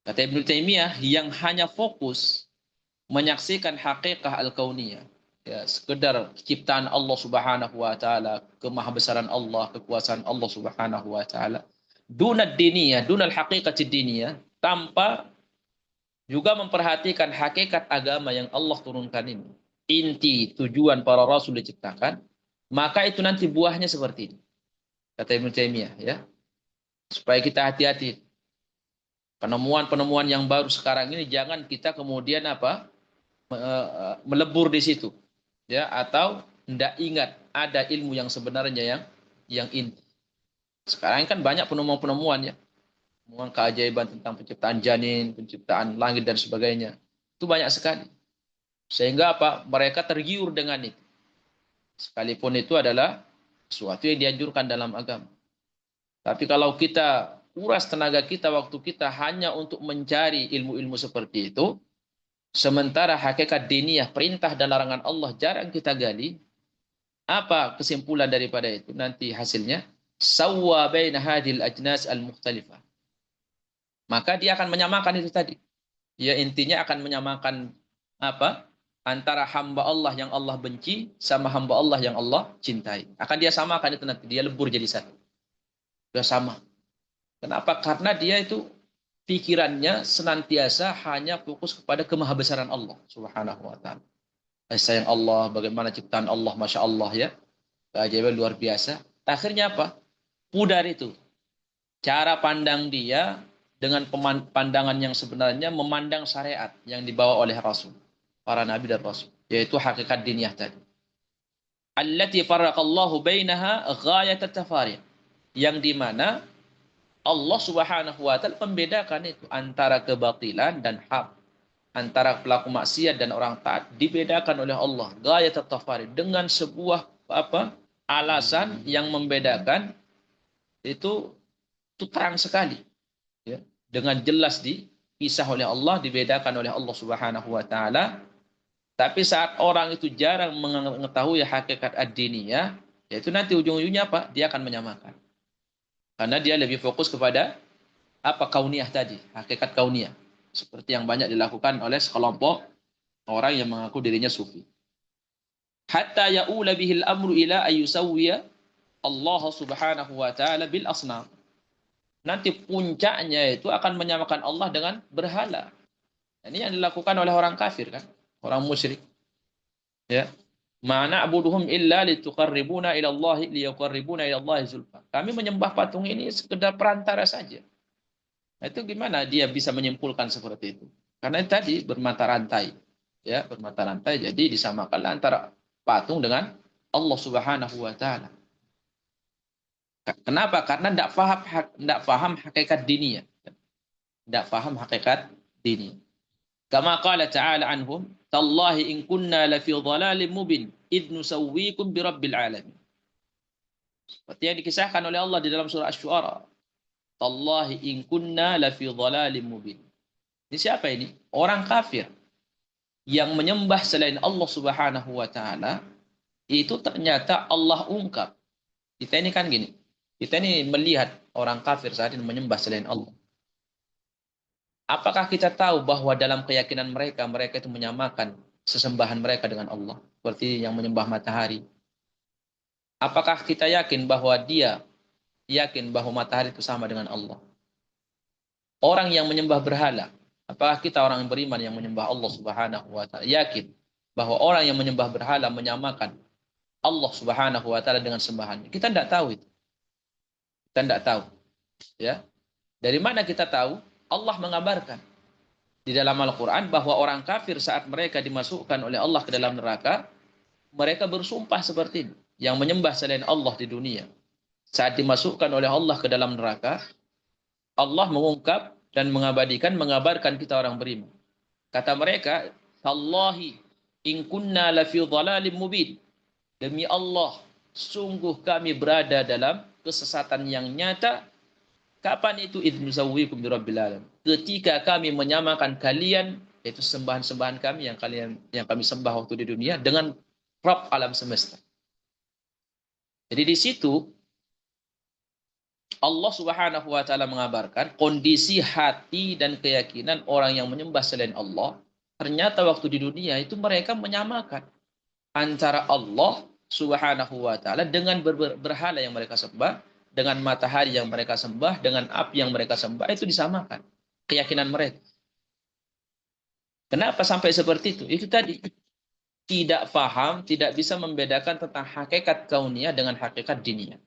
Kata Ibnu Taimiyah, yang hanya fokus menyaksikan hakikat al-kauniyah, ya, sekedar ciptaan Allah Subhanahu wa taala, kemahabesaran Allah, kekuasaan Allah Subhanahu wa taala, dunad diniyah, dunal haqiqati diniyah, tanpa juga memperhatikan hakikat agama yang Allah turunkan ini. Inti tujuan para rasul diciptakan, maka itu nanti buahnya seperti ini. Kata Ibnu Taimiyah, ya. Supaya kita hati-hati. Penemuan-penemuan yang baru sekarang ini jangan kita kemudian melebur di situ, ya, atau tidak ingat ada ilmu yang sebenarnya yang inti. Sekarang kan banyak penemuan-penemuan ya, penemuan keajaiban tentang penciptaan janin, penciptaan langit dan sebagainya. Itu banyak sekali. Sehingga mereka tergiur dengan itu. Sekalipun itu adalah sesuatu yang dianjurkan dalam agama. Tapi kalau kita kuras tenaga kita, waktu kita hanya untuk mencari ilmu-ilmu seperti itu, sementara hakikat diniyah, perintah dan larangan Allah jarang kita gali, apa kesimpulan daripada itu? Nanti hasilnya, sawwa baina hadhil ajnas al-mukhtalifah. Maka dia akan menyamakan itu tadi. Ya, intinya akan menyamakan antara hamba Allah yang Allah benci sama hamba Allah yang Allah cintai. Akan dia samakan itu nanti, dia lebur jadi satu. Sudah sama. Kenapa? Karena dia itu pikirannya senantiasa hanya fokus kepada kemahabesaran Allah Subhanahu wa taala. Sayang Allah, bagaimana ciptaan Allah, Masya Allah ya. Keajaiban luar biasa. Akhirnya pudar itu. Cara pandang dia dengan pandangan yang sebenarnya memandang syariat yang dibawa oleh Rasul. Para Nabi dan Rasul. Yaitu hakikat diniyah tadi. Allati farraqallahu bainaha ghayat at-tafariq. Yang dimana Allah Subhanahu wa taala membedakan itu antara kebatilan dan hak, antara pelaku maksiat dan orang taat dibedakan oleh Allah ghayat at-tafariq dengan sebuah alasan yang membedakan itu terang sekali ya, dengan jelas dipisah oleh Allah, dibedakan oleh Allah Subhanahu wa taala. Tapi saat orang itu jarang mengetahui hakikat ad-diniyah, yaitu nanti ujung-ujungnya dia akan menyamakan. Karena dia lebih fokus kepada kauniyah tadi, hakikat kauniyah. Seperti yang banyak dilakukan oleh sekelompok orang yang mengaku dirinya sufi. hatta ya'ula bihil amru ila ayyusawwiya Allah Subhanahu wa taala bil asnam. Nanti puncaknya itu akan menyamakan Allah dengan berhala. Ini yang dilakukan oleh orang kafir kan, orang musyrik. Ya. Ma na'buduhum illa lituqarribuna ila Allah liyuqarribuna ila Allah zulfa. Kami menyembah patung ini sekedar perantara saja. Itu gimana dia bisa menyimpulkan seperti itu? Karena tadi bermata rantai. Ya, bermata rantai jadi disamakan antara patung dengan Allah Subhanahu wa taala. Kenapa? Karena tidak paham hakikat diniyah. Tidak paham hakikat diniyah. Kama qala ta'ala anhum, tallahi in kunna lafi dhalalim mubin, idh nusawwikum bi rabbil alamin. Seperti yang dikisahkan oleh Allah di dalam surah Asy-Syu'ara. Tallahi in kunna lafi dhalalim mubin. Ini siapa ini? Orang kafir yang menyembah selain Allah Subhanahu wa taala, itu ternyata Allah ungkap. Kita ini kan gini. Kita ini melihat orang kafir saat ini menyembah selain Allah. Apakah kita tahu bahwa dalam keyakinan mereka, mereka itu menyamakan sesembahan mereka dengan Allah? Seperti yang menyembah matahari. Apakah kita yakin bahwa dia yakin bahwa matahari itu sama dengan Allah? Orang yang menyembah berhala, apakah kita orang yang beriman yang menyembah Allah Subhanahu wa taala yakin bahwa orang yang menyembah berhala menyamakan Allah Subhanahu wa taala dengan sembahannya? Kita tidak tahu itu. Kita tidak tahu. Ya. Dari mana kita tahu? Allah mengabarkan di dalam Al-Quran bahwa orang kafir saat mereka dimasukkan oleh Allah ke dalam neraka, mereka bersumpah seperti ini. Yang menyembah selain Allah di dunia. Saat dimasukkan oleh Allah ke dalam neraka, Allah mengungkap dan mengabarkan kita orang beriman. Kata mereka, Tallahi in kunna lafi dhalalim mubin. Demi Allah, sungguh kami berada dalam kesesatan yang nyata. Kapan itu idznusawikum birabbil alamin? Ketika kami menyamakan kalian, yaitu sembahan-sembahan kami yang kami sembah waktu di dunia dengan Rabb alam semesta. Jadi di situ Allah Subhanahu wa taala mengabarkan kondisi hati dan keyakinan orang yang menyembah selain Allah. Ternyata waktu di dunia itu mereka menyamakan antara Allah Subhanahu wa taala dengan berhala yang mereka sembah, dengan matahari yang mereka sembah, dengan api yang mereka sembah, itu disamakan keyakinan mereka. Kenapa sampai seperti itu? Itu tadi tidak paham, tidak bisa membedakan tentang hakikat kauniyah dengan hakikat diniyah.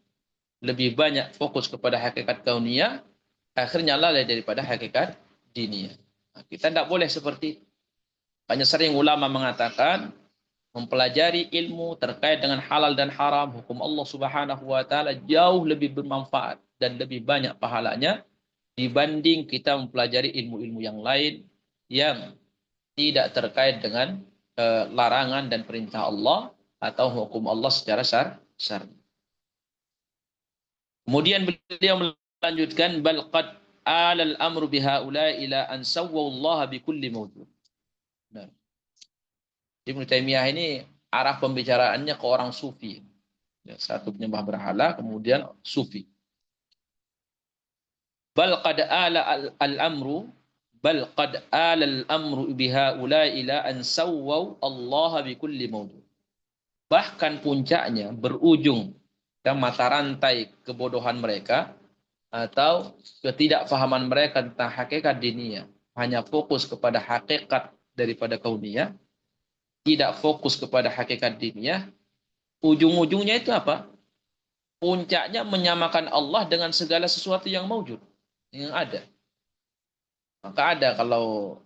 Lebih banyak fokus kepada hakikat kauniyah, akhirnya lalai daripada hakikat diniyah. Nah, kita tidak boleh seperti itu. Hanya sering ulama mengatakan mempelajari ilmu terkait dengan halal dan haram, hukum Allah Subhanahu wa taala jauh lebih bermanfaat dan lebih banyak pahalanya dibanding kita mempelajari ilmu-ilmu yang lain yang tidak terkait dengan larangan dan perintah Allah atau hukum Allah secara syar'i. Kemudian beliau melanjutkan bal qad alal amru bihaula ila an sawwallaha bikulli mawjud. Nah, Ibnu Taimiyah ini arah pembicaraannya ke orang sufi. Ya, satu penyembah berhala, kemudian sufi. Bal qad ala al-amru bal qad ala al-amru bihaula ila an sawwaw Allah bikulli mawjud. Bahkan puncaknya berujung ke mata rantai kebodohan mereka atau ketidakfahaman mereka tentang hakikat diniyah. Hanya fokus kepada hakikat daripada kauniyah, tidak fokus kepada hakikat diniyah. Ujung-ujungnya itu apa? Puncaknya menyamakan Allah dengan segala sesuatu yang maujud, yang ada. Maka ada kalau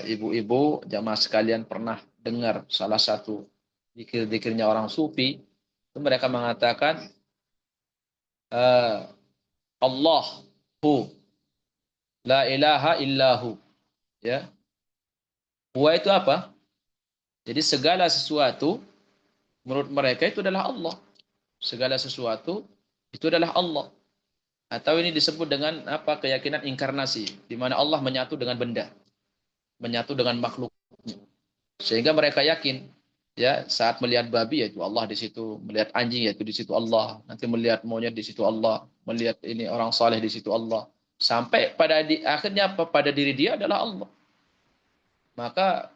ibu-ibu jamaah sekalian pernah dengar salah satu zikir-zikirnya orang sufi, itu mereka mengatakan Allahu la ilaha illahu. Ya. Huwa itu apa? Jadi segala sesuatu menurut mereka itu adalah Allah. Segala sesuatu itu adalah Allah. Atau ini disebut dengan apa? Keyakinan inkarnasi, di mana Allah menyatu dengan benda, menyatu dengan makhluknya. Sehingga mereka yakin, ya, saat melihat babi yaitu Allah di situ, melihat anjing yaitu di situ Allah, nanti melihat monyet di situ Allah, melihat ini orang saleh di situ Allah, sampai pada akhirnya pada diri dia adalah Allah. Maka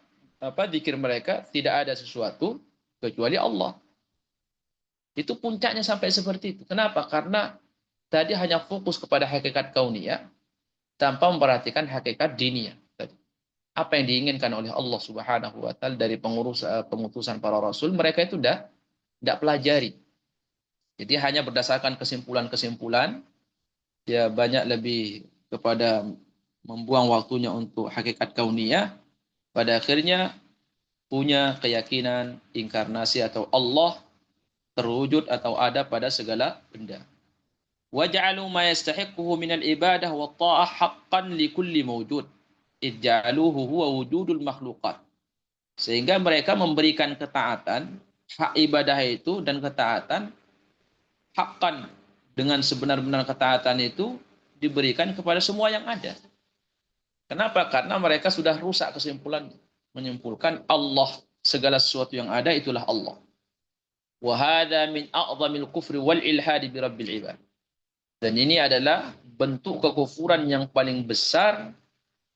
zikir mereka tidak ada sesuatu kecuali Allah. Itu puncaknya sampai seperti itu. Kenapa? Karena tadi hanya fokus kepada hakikat kauniyah tanpa memperhatikan hakikat diniyah. Apa yang diinginkan oleh Allah Subhanahu wa taala dari pengutusan para rasul, mereka itu tidak pelajari. Jadi hanya berdasarkan kesimpulan-kesimpulan, dia banyak lebih kepada membuang waktunya untuk hakikat kauniyah, pada akhirnya punya keyakinan inkarnasi atau Allah terwujud atau ada pada segala benda. وَجَعَلُوا مَا يَسْتَحِقُّهُ مِنَ الْعِبَادَةِ وَالطَّاعَةِ حَقًّا لِكُلِّ مَوْجُودٍ إِذْ جَعَلُوهُ هُوَ وُجُودُ الْمَخْلُوقَاتِ. Sehingga mereka memberikan ketaatan, hak ibadah itu dan ketaatan hakkan, dengan sebenar-benar ketaatan itu diberikan kepada semua yang ada. Kenapa? Karena mereka sudah rusak kesimpulan, menyimpulkan Allah, segala sesuatu yang ada itulah Allah. Wa hadza min a'zamil kufri wal ilhadi bi rabbil ibad. Dan ini adalah bentuk kekufuran yang paling besar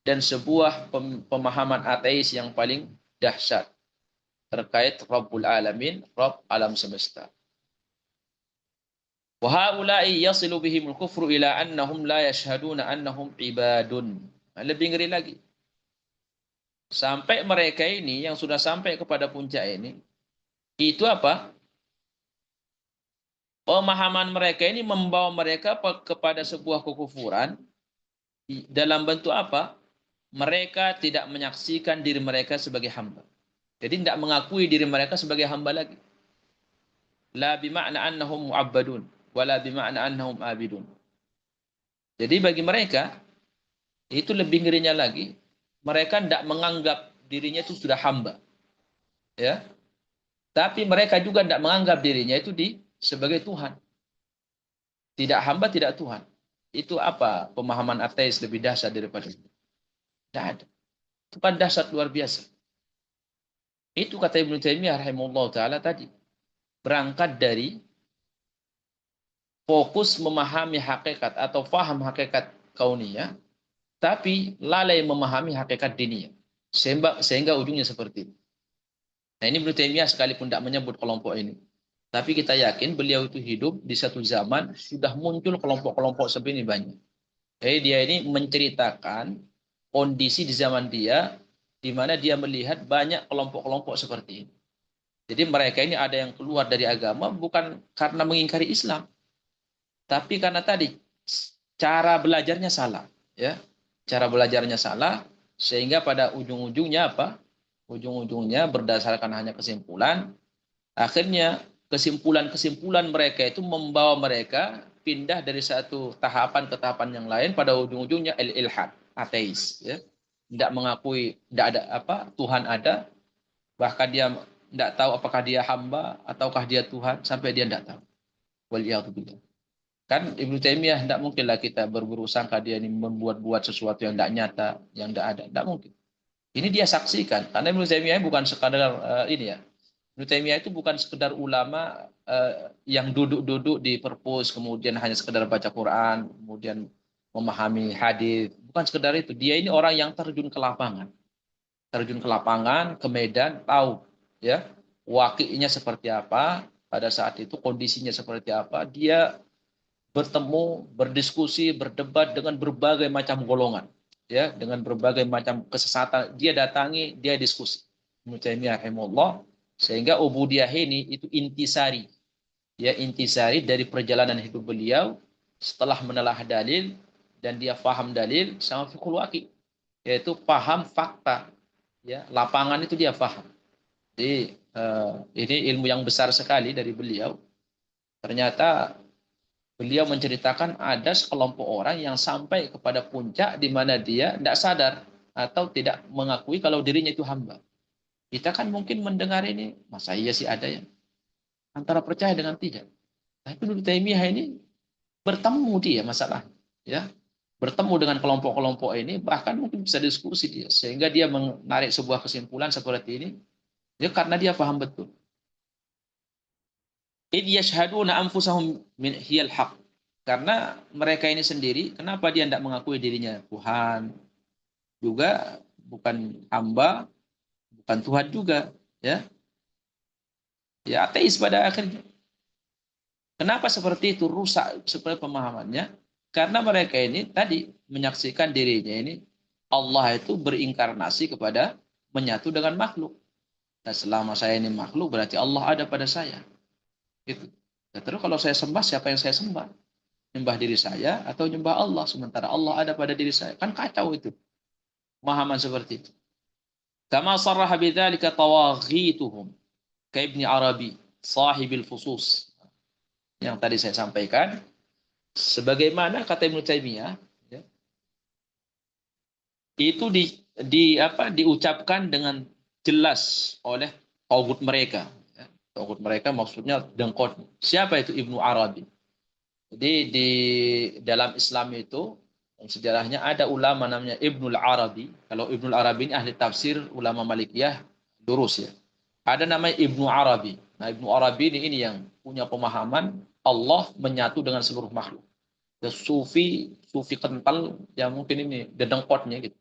dan sebuah pemahaman ateis yang paling dahsyat terkait Rabbul Alamin, Rabb alam semesta. Wa haula'i yasilu bihimul kufru ila annahum la yashhaduna annahum ibadun. Lebih ngeri lagi. Sampai mereka ini yang sudah sampai kepada puncak ini, itu apa? Pemahaman mereka ini membawa mereka kepada sebuah kekufuran dalam bentuk apa? Mereka tidak menyaksikan diri mereka sebagai hamba. Jadi tidak mengakui diri mereka sebagai hamba lagi. La bima'na annahum mu'abbadun, wala bima'na annahum abidun. Jadi bagi mereka, itu lebih ngerinya lagi, mereka tidak menganggap dirinya itu sudah hamba. Ya. Tapi mereka juga tidak menganggap dirinya itu sebagai Tuhan. Tidak hamba, tidak Tuhan. Itu apa pemahaman ateis lebih dahsyat daripada itu? Tidak ada. Itu kan dahsyat luar biasa. Itu kata Ibnu Taimiyah rahimahullah ta'ala tadi. Berangkat dari fokus memahami hakikat atau faham hakikat kauniyah, tapi lalai memahami hakikat diniyah. Sehingga ujungnya seperti itu. Nah ini Ibnu Taimiyah sekalipun tidak menyebut kelompok ini. Tapi kita yakin beliau itu hidup di satu zaman sudah muncul kelompok-kelompok seperti ini banyak. Jadi dia ini menceritakan kondisi di zaman dia, di mana dia melihat banyak kelompok-kelompok seperti ini. Jadi mereka ini ada yang keluar dari agama bukan karena mengingkari Islam, tapi karena tadi cara belajarnya salah, ya. Cara belajarnya salah sehingga pada ujung-ujungnya apa? Ujung-ujungnya berdasarkan hanya kesimpulan, akhirnya kesimpulan-kesimpulan mereka itu membawa mereka pindah dari satu tahapan ke tahapan yang lain, pada ujung-ujungnya ilhad, ateis, ya. Tidak mengakui tidak ada apa Tuhan ada, bahkan dia tidak tahu apakah dia hamba ataukah dia Tuhan, sampai dia tidak tahu. Waliyahudzubillah. Kan Ibnu Taimiyah tidak mungkinlah kita berburu sangka dia ini membuat-buat sesuatu yang tidak nyata, yang tidak ada. Tidak mungkin. Ini dia saksikan. Karena Ibnu Taimiyah bukan sekadar ini ya. Ibnu Taimiyah itu bukan sekedar ulama yang duduk-duduk di perpus, kemudian hanya sekedar baca Quran, kemudian memahami hadis. Bukan sekedar itu. Dia ini orang yang terjun ke lapangan. Terjun ke lapangan, ke medan, tahu ya wakinya seperti apa, pada saat itu kondisinya seperti apa. Dia bertemu, berdiskusi, berdebat dengan berbagai macam golongan, ya, dengan berbagai macam kesesatan. Dia datangi, dia diskusi. Ibnu Taimiyah rahimahullah, sehingga ubudiyah ini itu intisari, ya, intisari dari perjalanan hidup beliau setelah menelah dalil dan dia paham dalil sama fiqhul waqi, yaitu paham fakta, ya, lapangan itu dia paham. Jadi ini ilmu yang besar sekali dari beliau. Ternyata beliau menceritakan ada sekelompok orang yang sampai kepada puncak di mana dia tidak sadar atau tidak mengakui kalau dirinya itu hamba. Kita kan mungkin mendengar ini, masa iya sih ada yang antara percaya dengan tidak. Tapi Ibnu Taimiyah ini bertemu dia masalah, ya, bertemu dengan kelompok-kelompok ini, bahkan mungkin bisa diskusi dia, sehingga dia menarik sebuah kesimpulan seperti ini, ya, karena dia paham betul. Id yashhaduna anfusahum min hiyal haq. Karena mereka ini sendiri, kenapa dia tidak mengakui dirinya Tuhan, juga bukan hamba, bukan Tuhan juga, ya. Ya ateis pada akhirnya. Kenapa seperti itu? Rusak seperti pemahamannya. Karena mereka ini tadi menyaksikan dirinya ini Allah itu berinkarnasi kepada menyatu dengan makhluk. Nah, selama saya ini makhluk berarti Allah ada pada saya. Itu. Nah, terus kalau saya sembah siapa yang saya sembah? Nyembah diri saya atau nyembah Allah sementara Allah ada pada diri saya? Kan kacau itu. Pemahaman seperti itu. Kama sarraha bidzalika tawaghituhum ka Ibni Arabi sahibil fusus. Yang tadi saya sampaikan sebagaimana kata Ibnu Taimiyah ya, itu diucapkan dengan jelas oleh togut mereka ya. Togut mereka maksudnya dengkot. Siapa itu Ibnu Arabi? Jadi di dalam Islam itu sejarahnya ada ulama namanya Ibnul Arabi. Kalau Ibnul Arabi ini ahli tafsir ulama Malikiyah lurus ya. Ada namanya Ibnu Arabi. Nah, Ibnu Arabi ini yang punya pemahaman Allah menyatu dengan seluruh makhluk. Ya, sufi kental yang mungkin ini dedengkotnya gitu.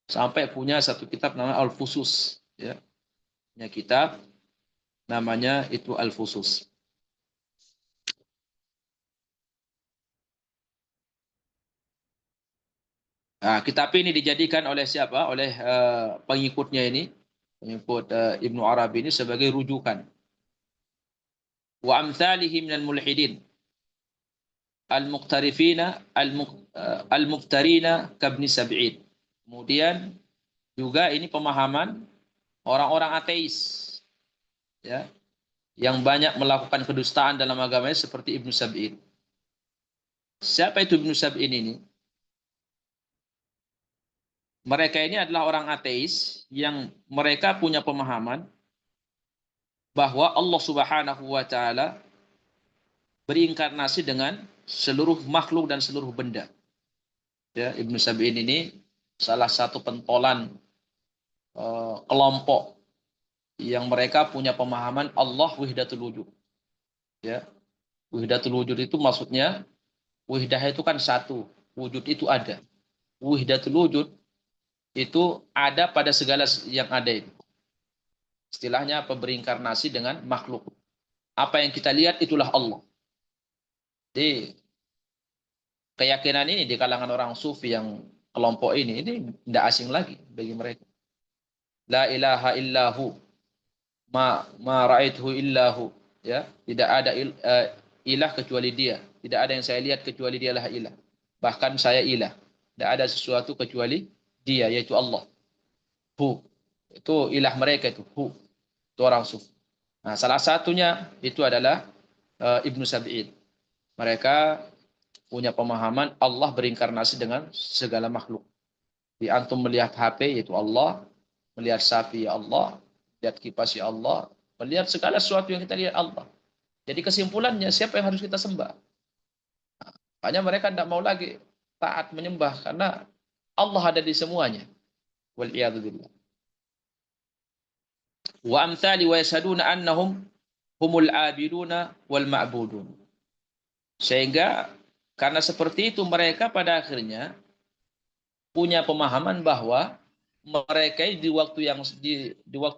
Sampai punya satu kitab namanya Al-Fusus ya. Punya kitab namanya itu Al-Fusus. Nah, kitab ini dijadikan oleh siapa? Oleh pengikutnya ini, pengikut Ibnu Arabi ini sebagai rujukan. Wa amthalihi minal mulhidin al-muqtarifina al-muftarina kabni sab'id. Kemudian juga ini pemahaman orang-orang ateis ya, yang banyak melakukan kedustaan dalam agamanya seperti Ibnu Sab'in. Siapa itu Ibnu Sab'in ini? Mereka ini adalah orang ateis yang mereka punya pemahaman bahwa Allah Subhanahu wa taala berinkarnasi dengan seluruh makhluk dan seluruh benda. Ya, Ibnu Sab'in ini salah satu pentolan kelompok yang mereka punya pemahaman Allah wahdatul wujud. Ya, wahdatul wujud itu maksudnya wahdah itu kan satu, wujud itu ada. Wahdatul wujud itu ada pada segala yang ada itu. Istilahnya apa? Berinkarnasi dengan makhluk. Apa yang kita lihat itulah Allah. Jadi keyakinan ini di kalangan orang sufi yang kelompok ini tidak asing lagi bagi mereka. La ilaha illahu ma ra'aituhu illahu ya, tidak ada ilah kecuali dia. Tidak ada yang saya lihat kecuali dialah ilah. Bahkan saya ilah. Tidak ada sesuatu kecuali dia yaitu Allah. Hu. Itu ilah mereka itu. Hu. Itu orang sufi. Nah, salah satunya itu adalah Ibnu Sab'in. Mereka punya pemahaman Allah berinkarnasi dengan segala makhluk. Di antum melihat HP yaitu Allah, melihat sapi ya Allah, melihat kipas ya Allah, melihat segala sesuatu yang kita lihat Allah. Jadi kesimpulannya siapa yang harus kita sembah? Makanya mereka tidak mau lagi taat menyembah karena Allah ada di semuanya. Wal billah. Wa amthali wa yasaduna annahum humul abiduna wal ma'budun. Sehingga karena seperti itu mereka pada akhirnya punya pemahaman bahwa mereka di waktu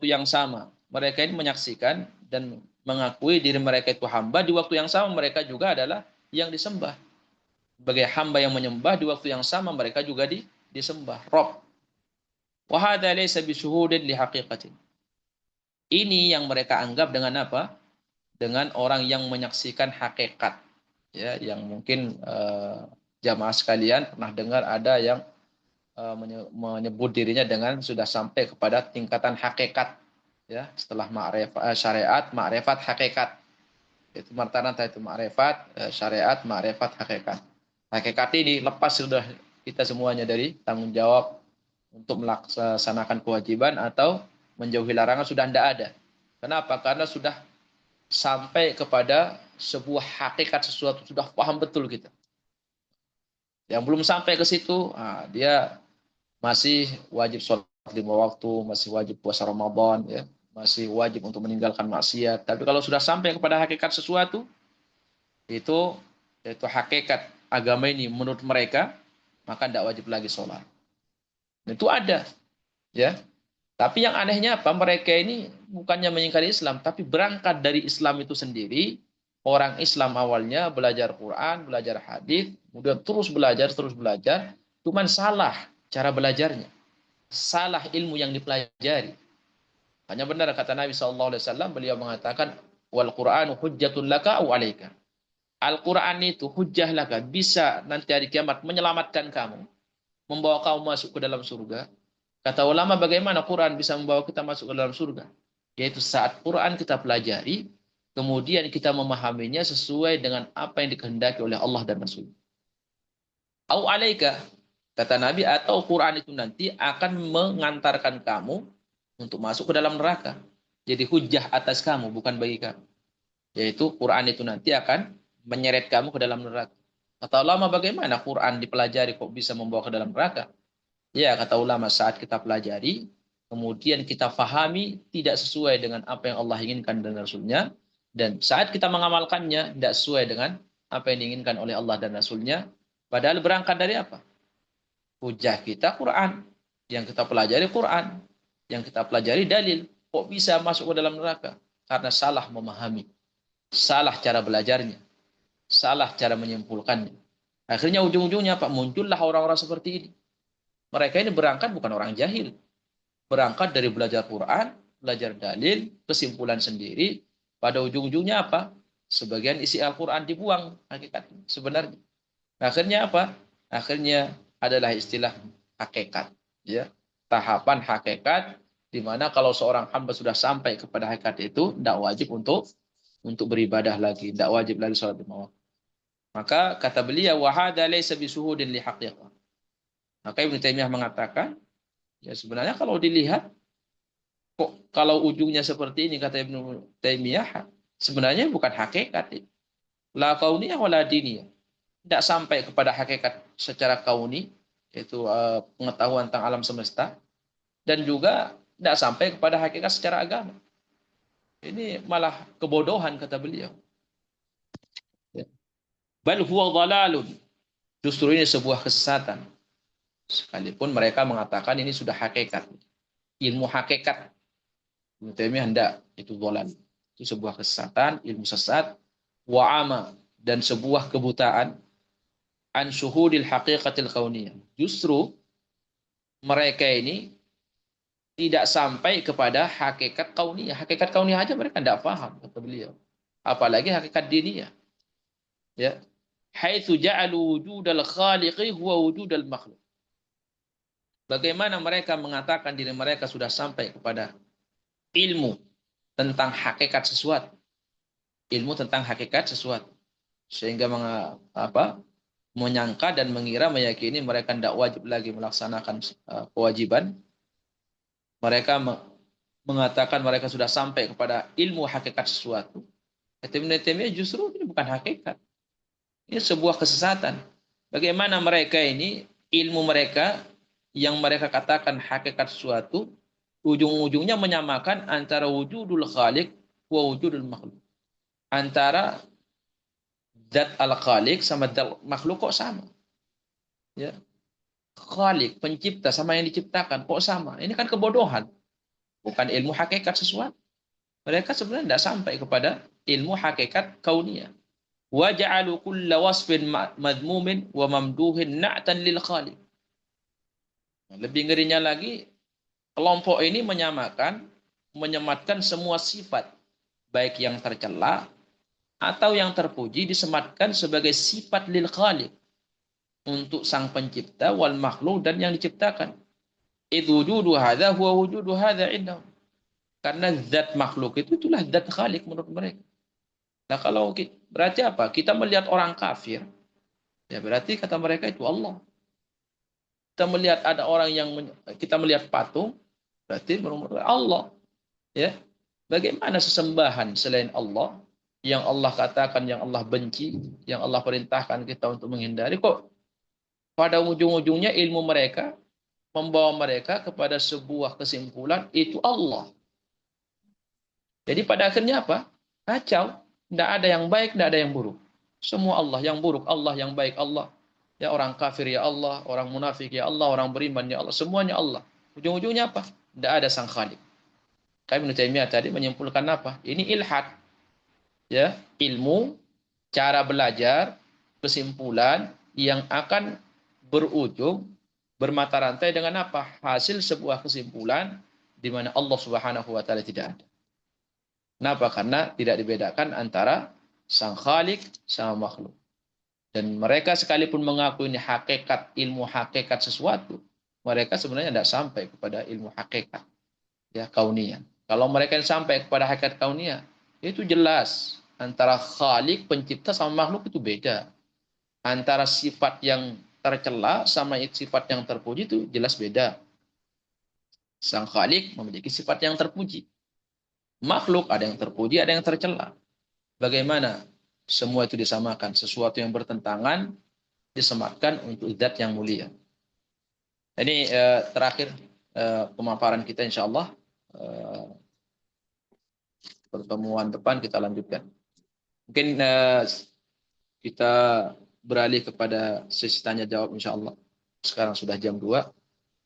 yang sama mereka ini menyaksikan dan mengakui diri mereka itu hamba, di waktu yang sama mereka juga adalah yang disembah. Sebagai hamba yang menyembah, di waktu yang sama mereka juga disembah. Rob. Wa hadza laysa bisyuhudin li haqiqatin. Ini yang mereka anggap dengan apa? Dengan orang yang menyaksikan hakikat. Ya, yang mungkin jamaah sekalian pernah dengar ada yang menyebut dirinya dengan sudah sampai kepada tingkatan hakikat ya, setelah syariat ma'rifat hakikat, itu martabat itu ma'rifat syariat ma'rifat hakikat. Hakikat ini lepas sudah kita semuanya dari tanggung jawab untuk melaksanakan kewajiban atau menjauhi larangan, sudah tidak ada. Kenapa? Karena sudah sampai kepada sebuah hakikat sesuatu, sudah paham betul kita. Yang belum sampai ke situ, dia masih wajib sholat 5 waktu, masih wajib puasa Ramadan, ya, masih wajib untuk meninggalkan maksiat. Tapi kalau sudah sampai kepada hakikat sesuatu, itu yaitu hakikat agama ini menurut mereka, maka tidak wajib lagi sholat. Itu ada, ya. Tapi yang anehnya apa? Mereka ini bukannya mengingkari Islam, tapi berangkat dari Islam itu sendiri. Orang Islam awalnya belajar Quran, belajar hadis, kemudian terus belajar, cuman salah cara belajarnya, salah ilmu yang dipelajari. Hanya benar kata Nabi SAW, beliau mengatakan, wal Qur'anu hujjatun laka au alaika. Al-Quran itu hujjah laka, bisa nanti hari kiamat menyelamatkan kamu, membawa kamu masuk ke dalam surga. Kata ulama, bagaimana Quran bisa membawa kita masuk ke dalam surga? Yaitu saat Quran kita pelajari, kemudian kita memahaminya sesuai dengan apa yang dikehendaki oleh Allah dan Rasul. Au alaika, kata Nabi, atau Quran itu nanti akan mengantarkan kamu untuk masuk ke dalam neraka. Jadi hujjah atas kamu, bukan bagi kamu. Yaitu Quran itu nanti akan menyeret kamu ke dalam neraka. Kata ulama, bagaimana Quran dipelajari kok bisa membawa ke dalam neraka? Ya, kata ulama, saat kita pelajari, kemudian kita fahami tidak sesuai dengan apa yang Allah inginkan dan Rasulnya, dan saat kita mengamalkannya tidak sesuai dengan apa yang diinginkan oleh Allah dan Rasulnya, padahal berangkat dari apa? Hujah kita Quran, yang kita pelajari Quran, yang kita pelajari dalil, kok bisa masuk ke dalam neraka? Karena salah memahami, salah cara belajarnya, salah cara menyimpulkannya. Akhirnya ujung-ujungnya Pak, muncullah orang-orang seperti ini. Mereka ini berangkat bukan orang jahil. Berangkat dari belajar Quran, belajar dalil, kesimpulan sendiri. Pada ujung-ujungnya apa? Sebagian isi Al-Quran dibuang hakikat sebenarnya. Akhirnya apa? Akhirnya adalah istilah hakikat. Ya, tahapan hakikat di mana kalau seorang hamba sudah sampai kepada hakikat itu, tidak wajib untuk beribadah lagi, tidak wajib lagi sholat lima waktu. Maka kata beliau, wahada laysa bisuhudin li haqiqah. Maka Ibnu Taimiyah mengatakan, ya sebenarnya kalau dilihat, kok kalau ujungnya seperti ini kata Ibnu Taimiyah, sebenarnya bukan hakikat. La kauniyah wala diniyah. Tidak sampai kepada hakikat secara kauni, yaitu pengetahuan tentang alam semesta, dan juga tidak sampai kepada hakikat secara agama. Ini malah kebodohan kata beliau. Bal huwa dhalalun. Justru ini sebuah kesesatan. Sekalipun mereka mengatakan ini sudah hakikat. Ilmu hakikat. Ibnu Taimiyah hendak itu dhalal. Itu sebuah kesesatan, ilmu sesat, wa'ama, dan sebuah kebutaan, an syuhudil haqiqatil kauniyah. Justru mereka ini tidak sampai kepada hakikat kauniyah. Hakikat kauniyah aja mereka tidak paham, kata beliau. Apalagi hakikat diniyah. Ya. Haitsu ja'alu wujudal khaliqi huwa wujudal makhluk. Bagaimana mereka mengatakan diri mereka sudah sampai kepada ilmu tentang hakikat sesuatu. Ilmu tentang hakikat sesuatu. Sehingga menyangka dan mengira, meyakini mereka tidak wajib lagi melaksanakan kewajiban. Mereka mengatakan mereka sudah sampai kepada ilmu hakikat sesuatu. Ibnu Taimiyah justru ini bukan hakikat. Ini sebuah kesesatan. Bagaimana mereka ini, ilmu mereka yang mereka katakan hakikat sesuatu, ujung-ujungnya menyamakan antara wujudul khaliq wa wujudul makhluk. Antara zat al-khaliq sama zat makhluk kok sama. Ya. Khaliq, pencipta sama yang diciptakan kok sama. Ini kan kebodohan. Bukan ilmu hakikat sesuatu. Mereka sebenarnya tidak sampai kepada ilmu hakikat kauniyah. Wa ja'alu kulla wasfin madmumin wa mamduhin na'tan lil khaliq. Lebih ngerinya lagi, kelompok ini menyematkan semua sifat, baik yang tercela atau yang terpuji, disematkan sebagai sifat lil khaliq, untuk sang pencipta wal makhluk dan yang diciptakan. Idh wujudu hadha huwa wujudu hadha indahum. Karena zat makhluk itu itulah zat khaliq menurut mereka. Nah kalau berarti apa? Kita melihat orang kafir, ya berarti kata mereka itu Allah. Kita melihat ada orang yang kita melihat patung, berarti menurut Allah. Ya, bagaimana sesembahan selain Allah yang Allah katakan, yang Allah benci, yang Allah perintahkan kita untuk menghindari, kok pada ujung-ujungnya ilmu mereka membawa mereka kepada sebuah kesimpulan itu Allah. Jadi pada akhirnya apa? Kacau. Tidak ada yang baik, tidak ada yang buruk. Semua Allah, yang buruk Allah, yang baik Allah. Ya orang kafir ya Allah, orang munafik ya Allah, orang beriman ya Allah, semuanya Allah. Ujung-ujungnya apa? tidak ada sang khalik. Kami Ibnu Taimiyah tadi menyimpulkan apa? Ini ilhad. Ya, ilmu, cara belajar, kesimpulan yang akan berujung bermata rantai dengan apa? Hasil sebuah kesimpulan di mana Allah Subhanahu wa taala tidak ada. Kenapa? Karena tidak dibedakan antara sang khalik sama makhluk. Dan mereka sekalipun mengaku ini hakikat, ilmu hakikat sesuatu, mereka sebenarnya tidak sampai kepada ilmu hakikat, ya, kauniyah. Kalau mereka yang sampai kepada hakikat kauniyah, itu jelas antara khalik pencipta sama makhluk itu beda. Antara sifat yang tercela sama sifat yang terpuji itu jelas beda. Sang khalik memiliki sifat yang terpuji. Makhluk ada yang terpuji, ada yang tercela. Bagaimana semua itu disamakan? Sesuatu yang bertentangan disematkan untuk zat yang mulia. Ini terakhir pemaparan kita, insya Allah. Pertemuan depan kita lanjutkan. Mungkin kita beralih kepada sesi tanya jawab, insya Allah. Sekarang sudah jam 2.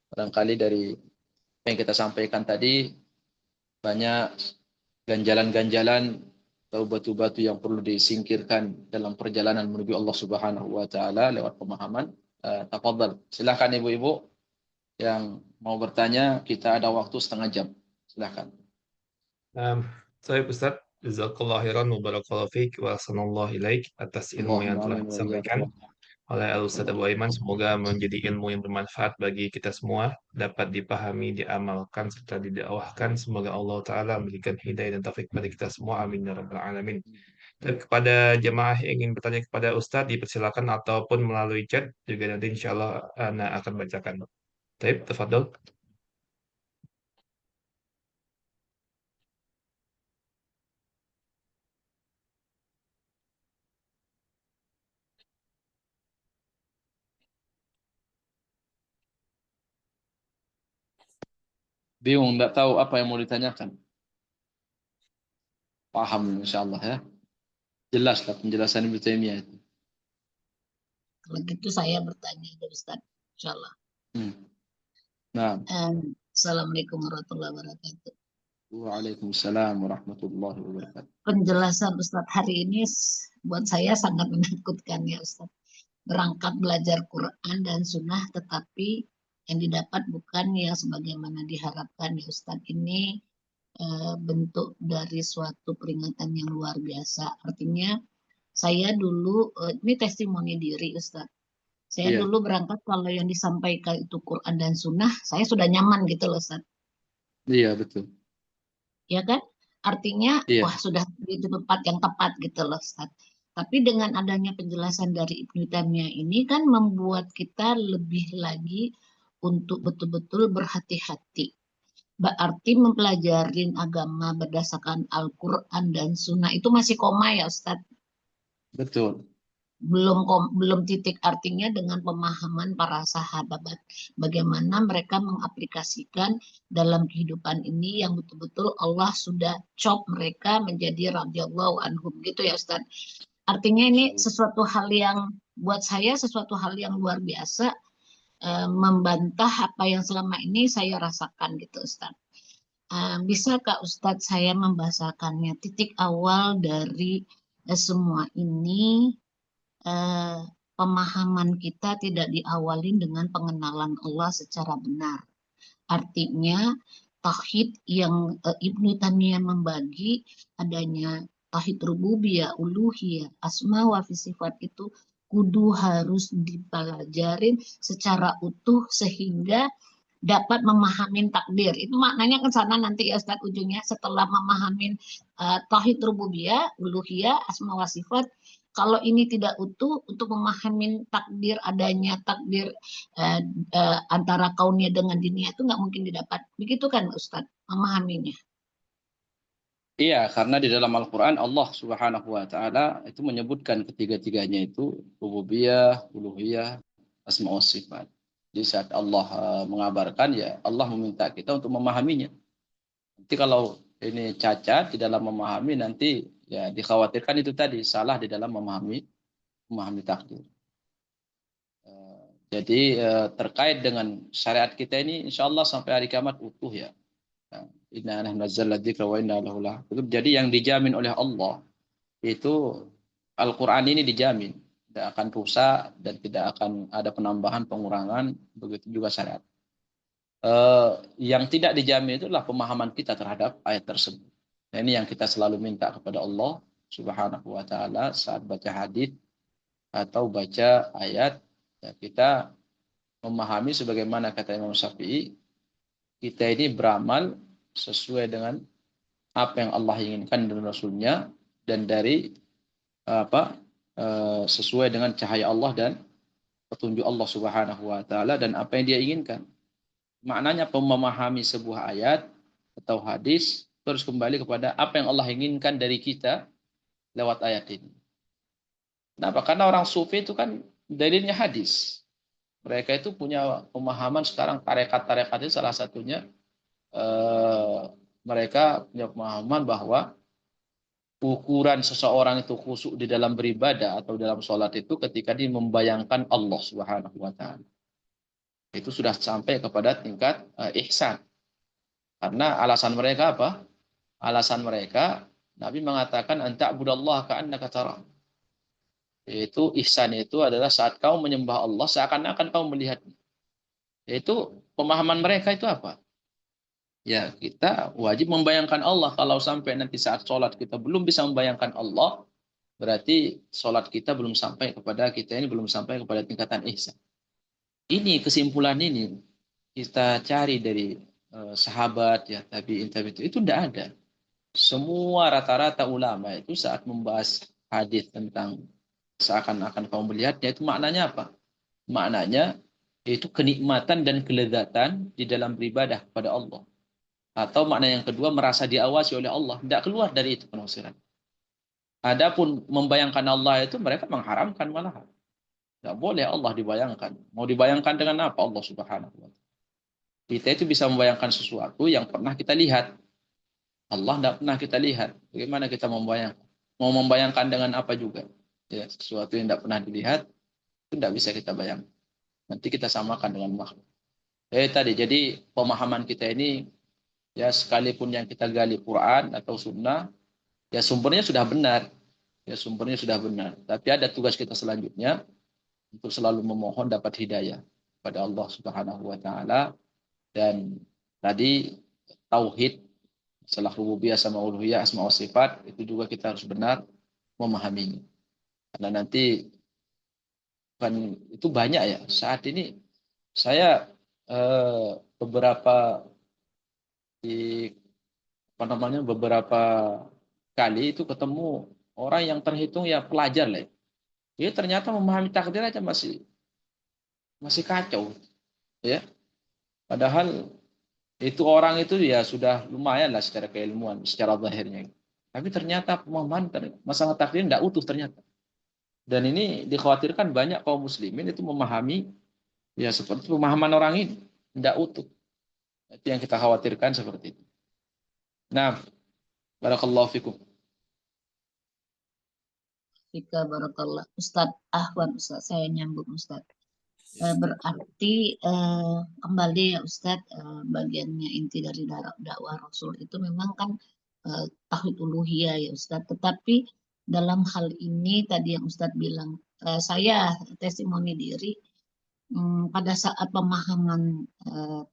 Barangkali dari yang kita sampaikan tadi banyak ganjalan-ganjalan atau batu-batu yang perlu disingkirkan dalam perjalanan menuju Allah Subhanahu wa taala lewat pemahaman. Tafadhal. Silakan ibu-ibu yang mau bertanya, kita ada waktu setengah jam. Silakan. Saya Ustaz, jazakallah khairan wa barakallahu fiik wa ahsanallahu ilaik atas ilmu yang Allahumma telah amin wa disampaikan iyyakum. oleh Al-Ustaz Abu Aiman. Semoga menjadi ilmu yang bermanfaat bagi kita semua, dapat dipahami, diamalkan, serta didakwahkan. Semoga Allah Ta'ala memberikan hidayah dan taufik kepada kita semua. Amin ya rabbal alamin. Dan kepada jemaah yang ingin bertanya kepada Ustaz, dipersilakan ataupun melalui chat juga, nanti insya Allah Ana akan bacakan. Baik, tafadhol. Bingung, nggak tahu apa yang mau ditanyakan. Paham insya Allah ya. Jelaslah penjelasan Ibnu Taimiyah itu. Kalau gitu saya bertanya ke Ustaz, insyaallah. Nah. Assalamualaikum warahmatullahi wabarakatuh. Waalaikumsalam warahmatullahi wabarakatuh. Penjelasan Ustaz hari ini buat saya sangat menakutkan ya Ustaz. Berangkat belajar Quran dan Sunnah tetapi yang didapat bukan yang sebagaimana diharapkan ya Ustaz. Ini bentuk dari suatu peringatan yang luar biasa. Artinya saya dulu, ini testimoni diri Ustaz. Saya dulu berangkat kalau yang disampaikan itu Quran dan Sunnah, saya sudah nyaman gitu loh Ustaz. Iya betul. Ya kan? Artinya wah sudah di tempat yang tepat gitu loh Ustaz. Tapi dengan adanya penjelasan dari Ibnu Taimiyah ini kan membuat kita lebih lagi untuk betul-betul berhati-hati. Berarti mempelajari agama berdasarkan Al-Quran dan Sunnah itu masih koma ya Ustaz? Betul. Belum titik, artinya dengan pemahaman para sahabat bagaimana mereka mengaplikasikan dalam kehidupan ini yang betul-betul Allah sudah cop mereka menjadi radhiyallahu anhum gitu ya Ustaz. Artinya ini sesuatu hal yang buat saya sesuatu hal yang luar biasa, membantah apa yang selama ini saya rasakan gitu Ustaz. Bisakah Ustadz saya membahasakannya titik awal dari semua ini? Pemahaman kita tidak diawali dengan pengenalan Allah secara benar. Artinya tauhid yang Ibnu Taimiyah membagi adanya tauhid rububiyah, uluhiyah, asma wa sifat itu kudu harus dipelajarin secara utuh sehingga dapat memahami takdir. Itu maknanya ke sana nanti ya Ustaz ujungnya setelah memahami tauhid rububiyah, uluhiyah, asma wa sifat. Kalau ini tidak utuh untuk memahami takdir, adanya takdir antara kaunnya dengan dunia itu nggak mungkin didapat. Begitu kan Ustaz memahaminya? Iya, karena di dalam Al-Quran Allah Subhanahu wa taala itu menyebutkan ketiga-tiganya itu rububiyah, uluhiyah, asma wa sifat. Jadi saat Allah mengabarkan, ya Allah meminta kita untuk memahaminya. Nanti kalau ini cacat di dalam memahami, nanti ya dikhawatirkan itu tadi salah di dalam memahami takdir. Jadi terkait dengan syariat kita ini insya Allah sampai hari kiamat utuh ya. Inna nahnu nazzalna dzikra wa inna lahu lahafidz. Jadi yang dijamin oleh Allah itu Al-Quran ini dijamin tidak akan rusak dan tidak akan ada penambahan pengurangan, begitu juga syariat. Yang tidak dijamin itulah pemahaman kita terhadap ayat tersebut. Nah, ini yang kita selalu minta kepada Allah Subhanahu wa taala saat baca hadis atau baca ayat, ya, kita memahami sebagaimana kata Imam Syafi'i, kita ini beramal sesuai dengan apa yang Allah inginkan dan Rasulnya, dan dari sesuai dengan cahaya Allah dan petunjuk Allah Subhanahu wa taala dan apa yang dia inginkan. Maknanya memahami sebuah ayat atau hadis terus kembali kepada apa yang Allah inginkan dari kita lewat ayat ini. Kenapa? Karena orang sufi itu kan dalilnya hadis. Mereka itu punya pemahaman sekarang tarekat-tarekat itu salah satunya mereka punya pemahaman bahwa ukuran seseorang itu khusyuk di dalam beribadah atau dalam sholat itu ketika dia membayangkan Allah Subhanahu wa taala. Itu sudah sampai kepada tingkat ihsan. Karena alasan mereka apa? Alasan mereka Nabi mengatakan anta'budallaha ka'annaka tarah. Yaitu ihsan itu adalah saat kau menyembah Allah seakan-akan kau melihatnya. Yaitu pemahaman mereka itu apa? Ya, kita wajib membayangkan Allah. Kalau sampai nanti saat sholat kita belum bisa membayangkan Allah, berarti sholat kita belum sampai kepada kita ini, belum sampai kepada tingkatan ihsan. Ini kesimpulan ini kita cari dari sahabat, ya, tabi'in itu tidak ada. Semua rata-rata ulama itu saat membahas hadis tentang seakan-akan kau melihatnya, itu maknanya apa? Maknanya itu kenikmatan dan kelezatan di dalam beribadah kepada Allah. Atau makna yang kedua, merasa diawasi oleh Allah. Tidak keluar dari itu penafsiran. Adapun membayangkan Allah itu mereka mengharamkan malahan. Tidak boleh Allah dibayangkan. Mau dibayangkan dengan apa Allah Subhanahu wa taala? Kita itu bisa membayangkan sesuatu yang pernah kita lihat. Allah tidak pernah kita lihat. Bagaimana kita membayangkan? Mau membayangkan dengan apa juga? Ya, sesuatu yang tidak pernah dilihat itu tidak bisa kita bayangkan. Nanti kita samakan dengan makhluk. Jadi pemahaman kita ini, ya, sekalipun yang kita gali Quran atau Sunnah, ya sumbernya sudah benar, ya sumbernya sudah benar. Tapi ada tugas kita selanjutnya untuk selalu memohon dapat hidayah pada Allah Subhanahu wa taala. Dan tadi tauhid, masalah rububiyah sama uluhiyah, asma wa sifat, itu juga kita harus benar memahaminya. Karena nanti kan itu banyak ya. Saat ini saya beberapa kali itu ketemu orang yang terhitung ya pelajar lah. Dia ternyata memahami takdir aja masih kacau, ya. Padahal itu orang itu ya sudah lumayan lah secara keilmuan, secara zahirnya. Tapi ternyata pemahaman masalah takdir tidak utuh ternyata. Dan ini dikhawatirkan banyak kaum muslimin itu memahami ya seperti pemahaman orang ini, tidak utuh. Itu yang kita khawatirkan seperti itu. Nah, barakallahu fikum. Fika barakallah. Ustadz Ahwan, Ustadz, saya nyambung Ustadz. Berarti kembali ya Ustadz, bagiannya inti dari dakwah Rasul itu memang kan tauhid uluhiyah ya Ustadz. Tetapi dalam hal ini tadi yang Ustadz bilang, saya testimoni diri, pada saat pemahaman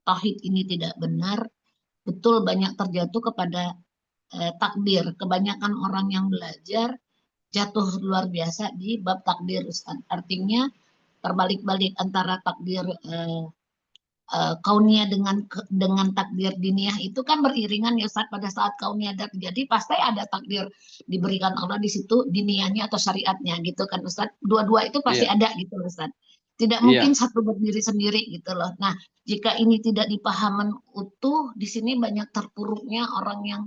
tauhid ini tidak benar, betul banyak terjatuh kepada takdir. Kebanyakan orang yang belajar jatuh luar biasa di bab takdir Ustaz. Artinya terbalik-balik antara takdir kauniyah dengan takdir diniyah itu kan beriringan ya Ustaz. Pada saat kauniyah terjadi pasti ada takdir diberikan Allah di situ, diniyahnya atau syariatnya gitu kan Ustaz. Dua-dua itu pasti ada gitu Ustaz. Tidak mungkin satu berdiri sendiri gitu loh. Nah, jika ini tidak dipahaman utuh, di sini banyak terpuruknya orang yang,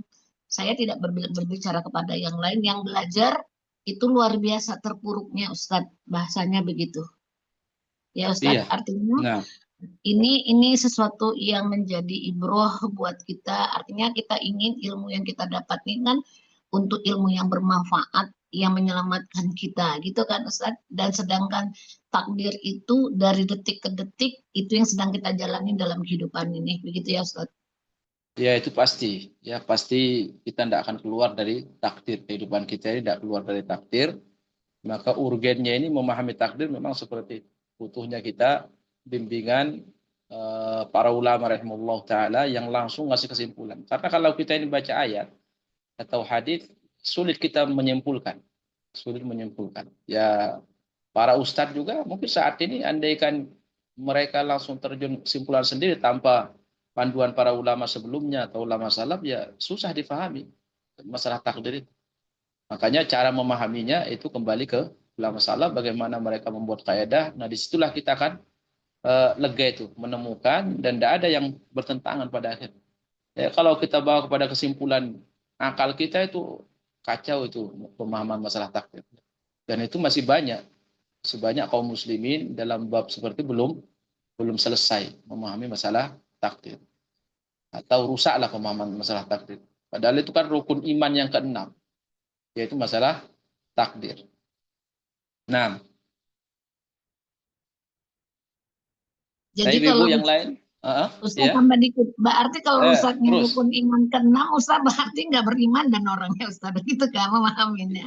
saya tidak berbicara kepada yang lain, yang belajar itu luar biasa terpuruknya Ustadz, bahasanya begitu. Ya Ustadz, artinya ini sesuatu yang menjadi ibroh buat kita. Artinya kita ingin ilmu yang kita dapat ini kan untuk ilmu yang bermanfaat, yang menyelamatkan kita, gitu kan Ustadz. Dan sedangkan takdir itu dari detik ke detik, itu yang sedang kita jalani dalam kehidupan ini, begitu ya Ustadz. Ya itu pasti, ya pasti kita tidak akan keluar dari takdir. Kehidupan kita ini tidak keluar dari takdir. Maka urgennya ini memahami takdir memang seperti itu. Butuhnya kita bimbingan para ulama rahimahullah taala yang langsung ngasih kesimpulan. Karena kalau kita ini baca ayat atau hadis sulit kita menyimpulkan, sulit menyimpulkan. Ya para ustadz juga mungkin saat ini andaikan mereka langsung terjun kesimpulan sendiri tanpa panduan para ulama sebelumnya atau ulama salaf ya susah difahami masalah takdir itu. Makanya cara memahaminya itu kembali ke ulama salaf bagaimana mereka membuat kaidah. Nah disitulah kita akan lega itu menemukan dan tidak ada yang bertentangan pada akhirnya. Ya, kalau kita bawa kepada kesimpulan akal kita itu kacau itu pemahaman masalah takdir. Dan itu masih banyak sebanyak kaum muslimin dalam bab seperti belum selesai memahami masalah takdir atau rusaklah pemahaman masalah takdir. Padahal itu kan rukun iman yang keenam yaitu masalah takdir. Nah, Jadi ibu kalau yang lain, Ustaz ya, tambah dikit, berarti kalau Ustaznya terus. rukun iman ke-6, Ustaz berarti nggak beriman dan orangnya Ustaz, gitu kan memahaminya.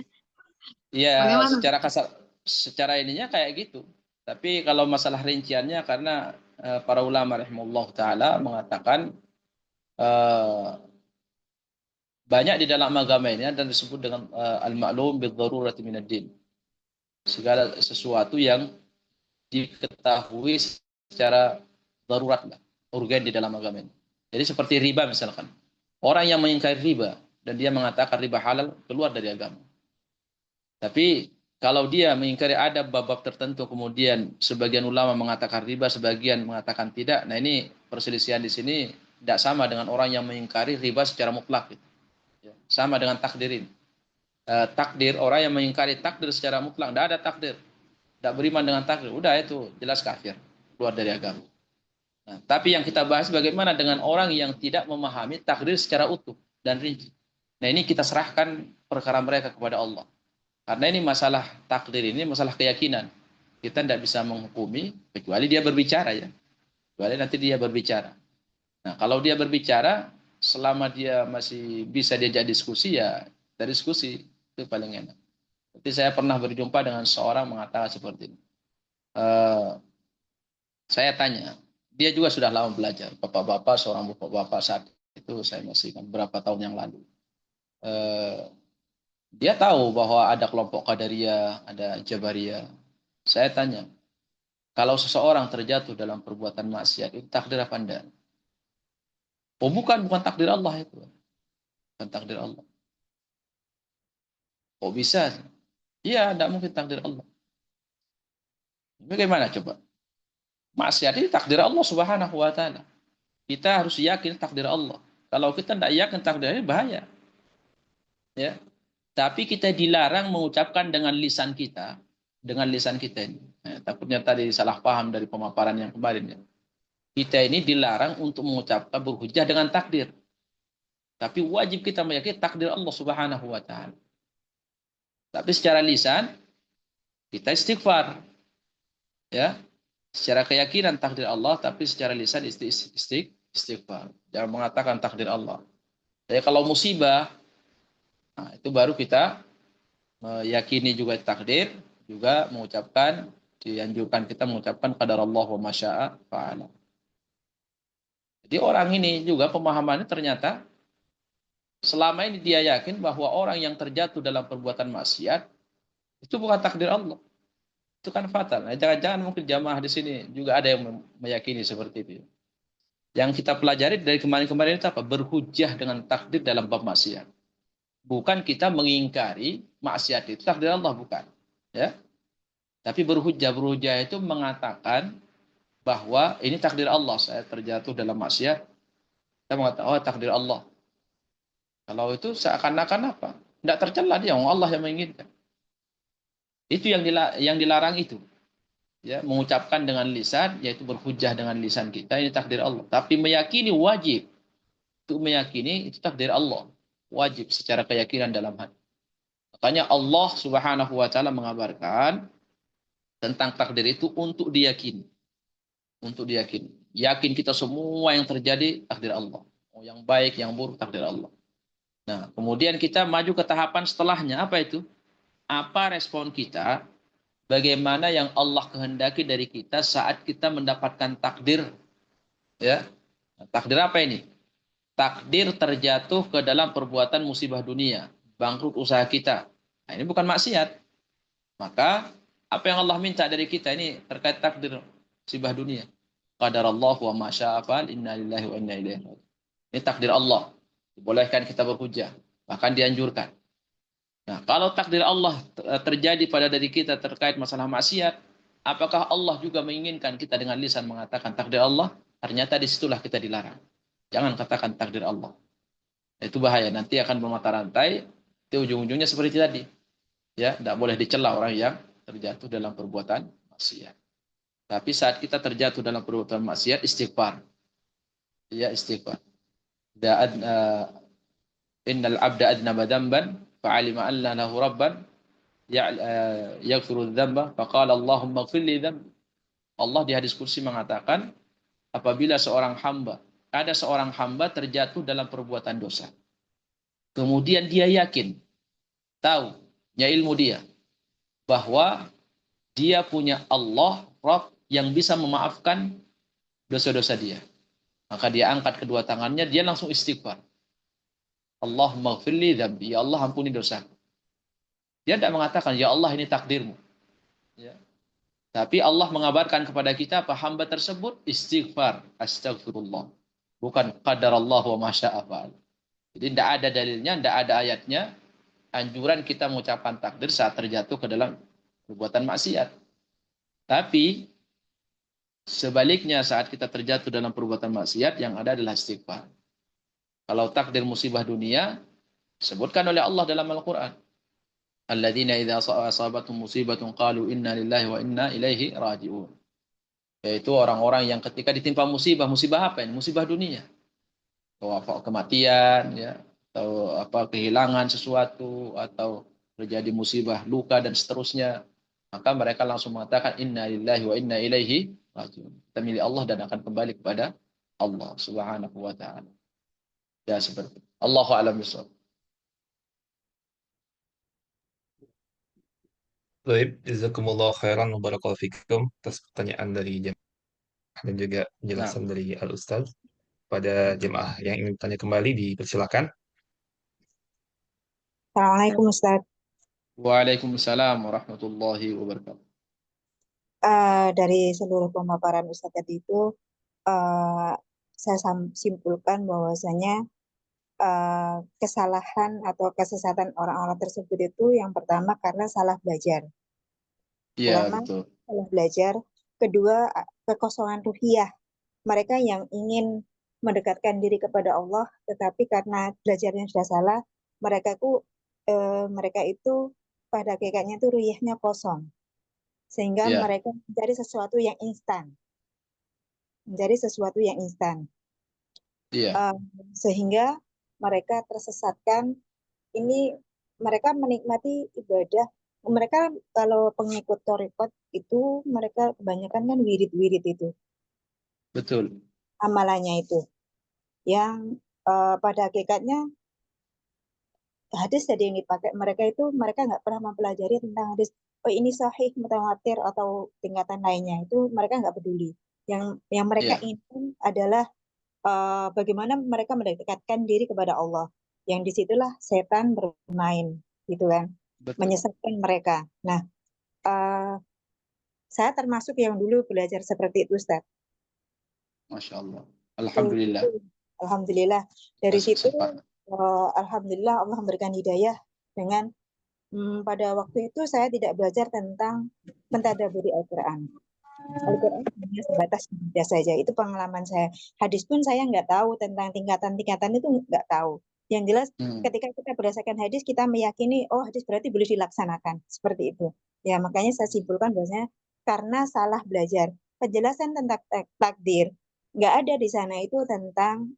Ya, Bagaimana? secara kasar, secara ininya kayak gitu. Tapi kalau masalah rinciannya karena para ulama rahimahullah taala mengatakan eh, banyak di dalam agama ini dan disebut dengan al-ma'lum bid-darurati minad din. Segala sesuatu yang diketahui secara darurat lah, urgen di dalam agama ini. Jadi seperti riba misalkan. Orang yang mengingkari riba dan dia mengatakan riba halal keluar dari agama. Tapi kalau dia mengingkari ada bab-bab tertentu kemudian sebagian ulama mengatakan riba, sebagian mengatakan tidak. Nah ini perselisihan di sini tidak sama dengan orang yang mengingkari riba secara mutlak. Gitu. Sama dengan takdirin. Takdir, orang yang mengingkari takdir secara mutlak, tidak ada takdir. Tidak beriman dengan takdir, udah itu jelas kafir, keluar dari agama. Nah, tapi yang kita bahas bagaimana dengan orang yang tidak memahami takdir secara utuh dan rinci. Nah ini kita serahkan perkara mereka kepada Allah. Karena ini masalah takdir, ini masalah keyakinan. Kita tidak bisa menghukumi kecuali dia berbicara ya. Kecuali nanti dia berbicara. Nah kalau dia berbicara, selama dia masih bisa diajak diskusi ya kita diskusi itu paling enak. Tapi saya pernah berjumpa dengan seorang mengatakan seperti ini. Saya tanya, dia juga sudah lama belajar. Bapak-bapak, seorang bapak-bapak saat itu saya masih kan berapa tahun yang lalu. Dia tahu bahwa ada kelompok Qadariyah, ada Jabariyah. Saya tanya, kalau seseorang terjatuh dalam perbuatan maksiat, itu takdir apa enggak? Oh bukan takdir Allah itu. Bukan takdir Allah. Oh bisa? Iya, enggak mungkin takdir Allah. Bagaimana coba? Maksiat itu takdir Allah Subhanahu wa taala. Kita harus yakin takdir Allah. Kalau kita tidak yakin takdirnya bahaya. Ya. Tapi kita dilarang mengucapkan dengan lisan kita, ini. Takutnya tadi salah paham dari pemaparan yang kemarin ya. Kita ini dilarang untuk mengucapkan berhujjah dengan takdir. Tapi wajib kita meyakini takdir Allah Subhanahu wa taala. Tapi secara lisan kita istighfar. Ya. Secara keyakinan takdir Allah tapi secara lisan istighfar. Jangan mengatakan takdir Allah. Jadi kalau musibah nah, itu baru kita meyakini juga takdir, juga mengucapkan dianjurkan kita mengucapkan qadarallah wa masya'a fa'ala. Jadi orang ini juga pemahamannya ternyata selama ini dia yakin bahwa orang yang terjatuh dalam perbuatan maksiat itu bukan takdir Allah. Itu kan fatal. Nah, jangan-jangan mungkin jamaah di sini juga ada yang meyakini seperti itu. Yang kita pelajari dari kemarin-kemarin itu apa? Berhujjah dengan takdir dalam bab maksiat. Bukan kita mengingkari maksiat itu takdir Allah, bukan. Ya. Tapi berhujjah itu mengatakan bahwa ini takdir Allah. Saya terjatuh dalam maksiat. Saya mengatakan, oh takdir Allah. Kalau itu seakan-akan apa? Tidak tercela dia, Allah yang menginginkan. Itu yang dilarang itu. Ya, mengucapkan dengan lisan, yaitu berhujjah dengan lisan kita, ini takdir Allah. Tapi meyakini wajib. Untuk meyakini itu takdir Allah. Wajib secara keyakinan dalam hati. Makanya Allah Subhanahu wa taala mengabarkan tentang takdir itu untuk diyakini. Untuk diyakini. Yakin kita semua yang terjadi takdir Allah. Mau yang baik, yang buruk, takdir Allah. Nah, kemudian kita maju ke tahapan setelahnya. Apa itu? Apa respon kita? Bagaimana yang Allah kehendaki dari kita saat kita mendapatkan takdir? Ya, takdir apa ini? Takdir terjatuh ke dalam perbuatan musibah dunia, bangkrut usaha kita. Nah, ini bukan maksiat. Maka apa yang Allah minta dari kita ini terkait takdir musibah dunia. Qadarallahu wa ma syaa fa'al, inna lillahi wa inna ilaihi raji'un. Ini takdir Allah. Dibolehkan kita berhujjah, bahkan dianjurkan. Nah, kalau takdir Allah terjadi pada diri kita terkait masalah maksiat, apakah Allah juga menginginkan kita dengan lisan mengatakan takdir Allah? Ternyata disitulah kita dilarang. Jangan katakan takdir Allah. Itu bahaya. Nanti akan bermata rantai. Itu ujung-ujungnya seperti tadi. Ya, tidak boleh dicela orang yang terjatuh dalam perbuatan maksiat. Tapi saat kita terjatuh dalam perbuatan maksiat, istighfar. Ya, istighfar. Innal abda adnaba dzamban fa'alima an la lahu rabban yaghfiru dzamba faqala Allahumma ighfir li dzambi. Allah di hadis kursi mengatakan, apabila ada seorang hamba terjatuh dalam perbuatan dosa. Kemudian dia yakin, tahu, ya ilmu dia, bahwa dia punya Allah, Rabb, yang bisa memaafkan dosa-dosa dia. Maka dia angkat kedua tangannya, dia langsung istighfar. Allahumma ighfirli dzambi, ya Allah ampuni dosa. Dia tidak mengatakan, ya Allah ini takdirmu. Ya. Tapi Allah mengabarkan kepada kita apa hamba tersebut istighfar, astagfirullah. Bukan qadarallahu wa ma syaa fa'al. Jadi tidak ada dalilnya, tidak ada ayatnya anjuran kita mengucapkan takdir saat terjatuh ke dalam perbuatan maksiat. Tapi sebaliknya saat kita terjatuh dalam perbuatan maksiat yang ada adalah istighfar. Kalau takdir musibah dunia sebutkan oleh Allah dalam Al-Qur'an. Alladzina idza asabathum musibatun qalu inna lillahi wa inna ilaihi raji'un. Yaitu orang-orang yang ketika ditimpa musibah apa ini? Musibah dunia. Atau kematian ya, atau kehilangan sesuatu, atau terjadi musibah luka dan seterusnya, maka mereka langsung mengatakan inna lillahi wa inna ilaihi raji'un. Kita milik Allah dan akan kembali kepada Allah Subhanahu wa taala. Ya seperti itu. Allahu a'lam bishawab. Baik, jazakumullah khairan wa barakallahu fikum atas pertanyaan dari jemaah dan juga penjelasan dari Al-Ustaz. Pada jemaah yang ingin bertanya kembali, dipersilakan. Assalamualaikum Ustaz. Waalaikumsalam warahmatullahi wabarakatuh. Dari seluruh pemaparan Ustaz tadi itu, saya simpulkan bahwasanya kesalahan atau kesesatan orang-orang tersebut itu yang pertama karena salah belajar. Iya, Pertama, betul. salah belajar. Kedua, kekosongan ruhiyah. Mereka yang ingin mendekatkan diri kepada Allah, tetapi karena belajarnya sudah salah, mereka itu pada hakikatnya itu ruhiyahnya kosong. Sehingga Iya, mereka mencari sesuatu yang instan. iya, Sehingga mereka tersesatkan. Ini mereka menikmati ibadah. Mereka kalau pengikut thariqat itu mereka kebanyakan kan wirid-wirid itu betul. amalannya itu yang pada hakikatnya hadis tadi yang dipakai mereka nggak pernah mempelajari tentang hadis. Oh ini sahih mutawatir atau tingkatan lainnya itu mereka nggak peduli. Yang mereka Iya, ingin adalah bagaimana mereka mendekatkan diri kepada Allah. Yang disitulah setan bermain, gitu kan, betul. menyesatkan mereka. Nah, saya termasuk yang dulu belajar seperti itu, Ustaz. Masya Allah. Alhamdulillah. Alhamdulillah. Dari Atas situ, kesempatan. Alhamdulillah Allah memberikan hidayah dengan pada waktu itu saya tidak belajar tentang mentadaburi Al-Quran. Al-Quran hanya sebatas baca saja. Itu pengalaman saya. Hadis pun saya nggak tahu tentang tingkatan-tingkatan itu nggak tahu. Yang jelas ketika kita berdasarkan hadis kita meyakini oh hadis berarti boleh dilaksanakan seperti itu. Ya makanya saya simpulkan bahwasanya karena salah belajar. Penjelasan tentang takdir nggak ada di sana itu tentang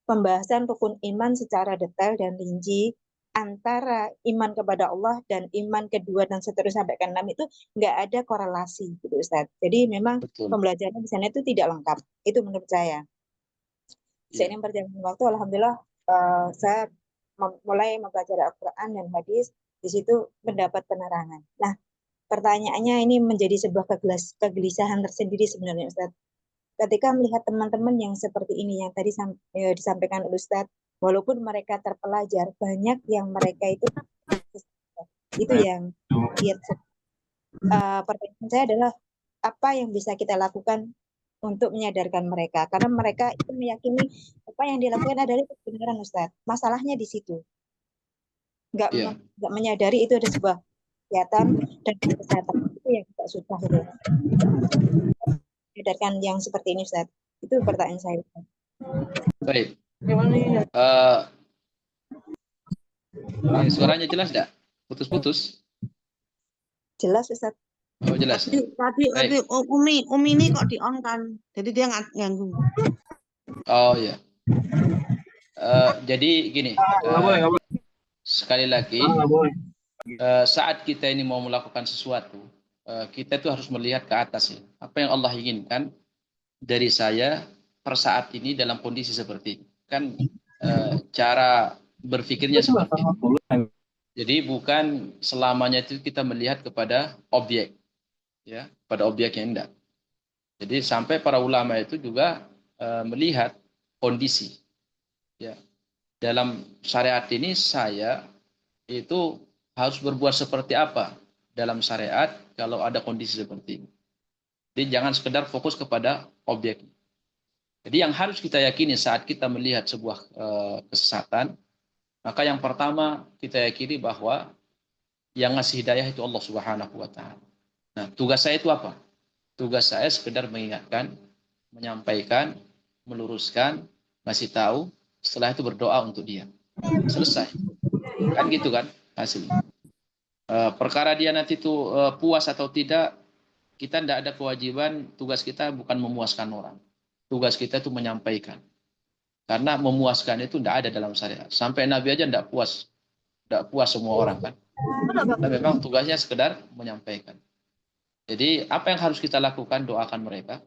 pembahasan rukun iman secara detail dan rinci antara iman kepada Allah dan iman kedua dan seterusnya sampai ke 6 itu nggak ada korelasi gitu Ustaz. Jadi memang Betul. pembelajaran di sana itu tidak lengkap. Itu menurut saya. Seiring perjalanan waktu, alhamdulillah saya mulai mempelajari Al-Quran dan hadis, di situ mendapat penerangan. Nah, pertanyaannya ini menjadi sebuah kegelisahan tersendiri sebenarnya, Ustaz. Ketika melihat teman-teman yang seperti ini, yang tadi disampaikan oleh Ustaz, walaupun mereka terpelajar, banyak yang mereka itu yang lihat. Pertanyaan saya adalah, apa yang bisa kita lakukan untuk menyadarkan mereka? Karena mereka itu meyakini apa yang dilakukan adalah kebenaran, Ustaz. Masalahnya di situ. Nggak menyadari itu ada sebuah kegiatan dan kesehatan, itu yang tidak susah itu. Menyadarkan yang seperti ini, Ustaz. Itu pertanyaan saya. Baik. Suaranya jelas nggak? Putus-putus? Jelas, Ustaz. Oh, jelas. Tadi Umi ini kok di-on kan, jadi dia nggak ganggu. Oh ya. Jadi gini, sekali lagi, saat kita ini mau melakukan sesuatu, kita itu harus melihat ke atas ya. Apa yang Allah inginkan dari saya per saat ini dalam kondisi seperti ini. Kan cara berpikirnya seperti itu. Jadi bukan selamanya itu kita melihat kepada objek, ya, pada objek yang enggak. Jadi sampai para ulama itu juga melihat kondisi, ya. Dalam syariat ini saya itu harus berbuat seperti apa dalam syariat kalau ada kondisi seperti ini. Jadi jangan sekedar fokus kepada objek. Jadi yang harus kita yakini saat kita melihat sebuah kesesatan, maka yang pertama kita yakini bahwa yang ngasih hidayah itu Allah Subhanahu wa Ta'ala. Nah, tugas saya itu apa? Tugas saya sekedar mengingatkan, menyampaikan, meluruskan, ngasih tahu, setelah itu berdoa untuk dia. Selesai. Kan gitu kan hasilnya. Perkara dia nanti itu puas atau tidak, kita tidak ada kewajiban, tugas kita bukan memuaskan orang. Tugas kita itu menyampaikan. Karena memuaskan itu tidak ada dalam syariat. Sampai Nabi aja tidak puas semua orang kan. Dan memang tugasnya sekedar menyampaikan. Jadi apa yang harus kita lakukan, doakan mereka.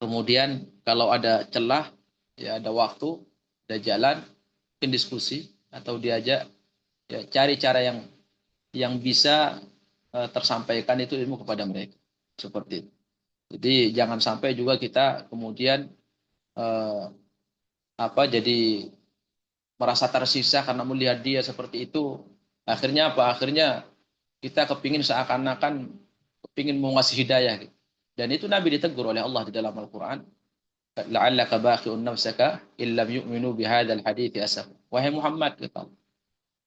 Kemudian kalau ada celah, ya ada waktu, ada jalan, mungkin diskusi atau diajak, ya cari cara yang bisa tersampaikan itu ilmu kepada mereka. Seperti itu. Jadi jangan sampai juga kita kemudian jadi merasa tersisa karena melihat dia seperti itu. Akhirnya apa? Akhirnya kita kepingin seakan-akan kepingin mau ngasih hidayah. Gitu. Dan itu Nabi ditegur oleh Allah di dalam Al-Quran. La'allaka baqi'un nafsaka illam yu'minu bihadzal hadithi asaf. Wahai Muhammad, kata Allah,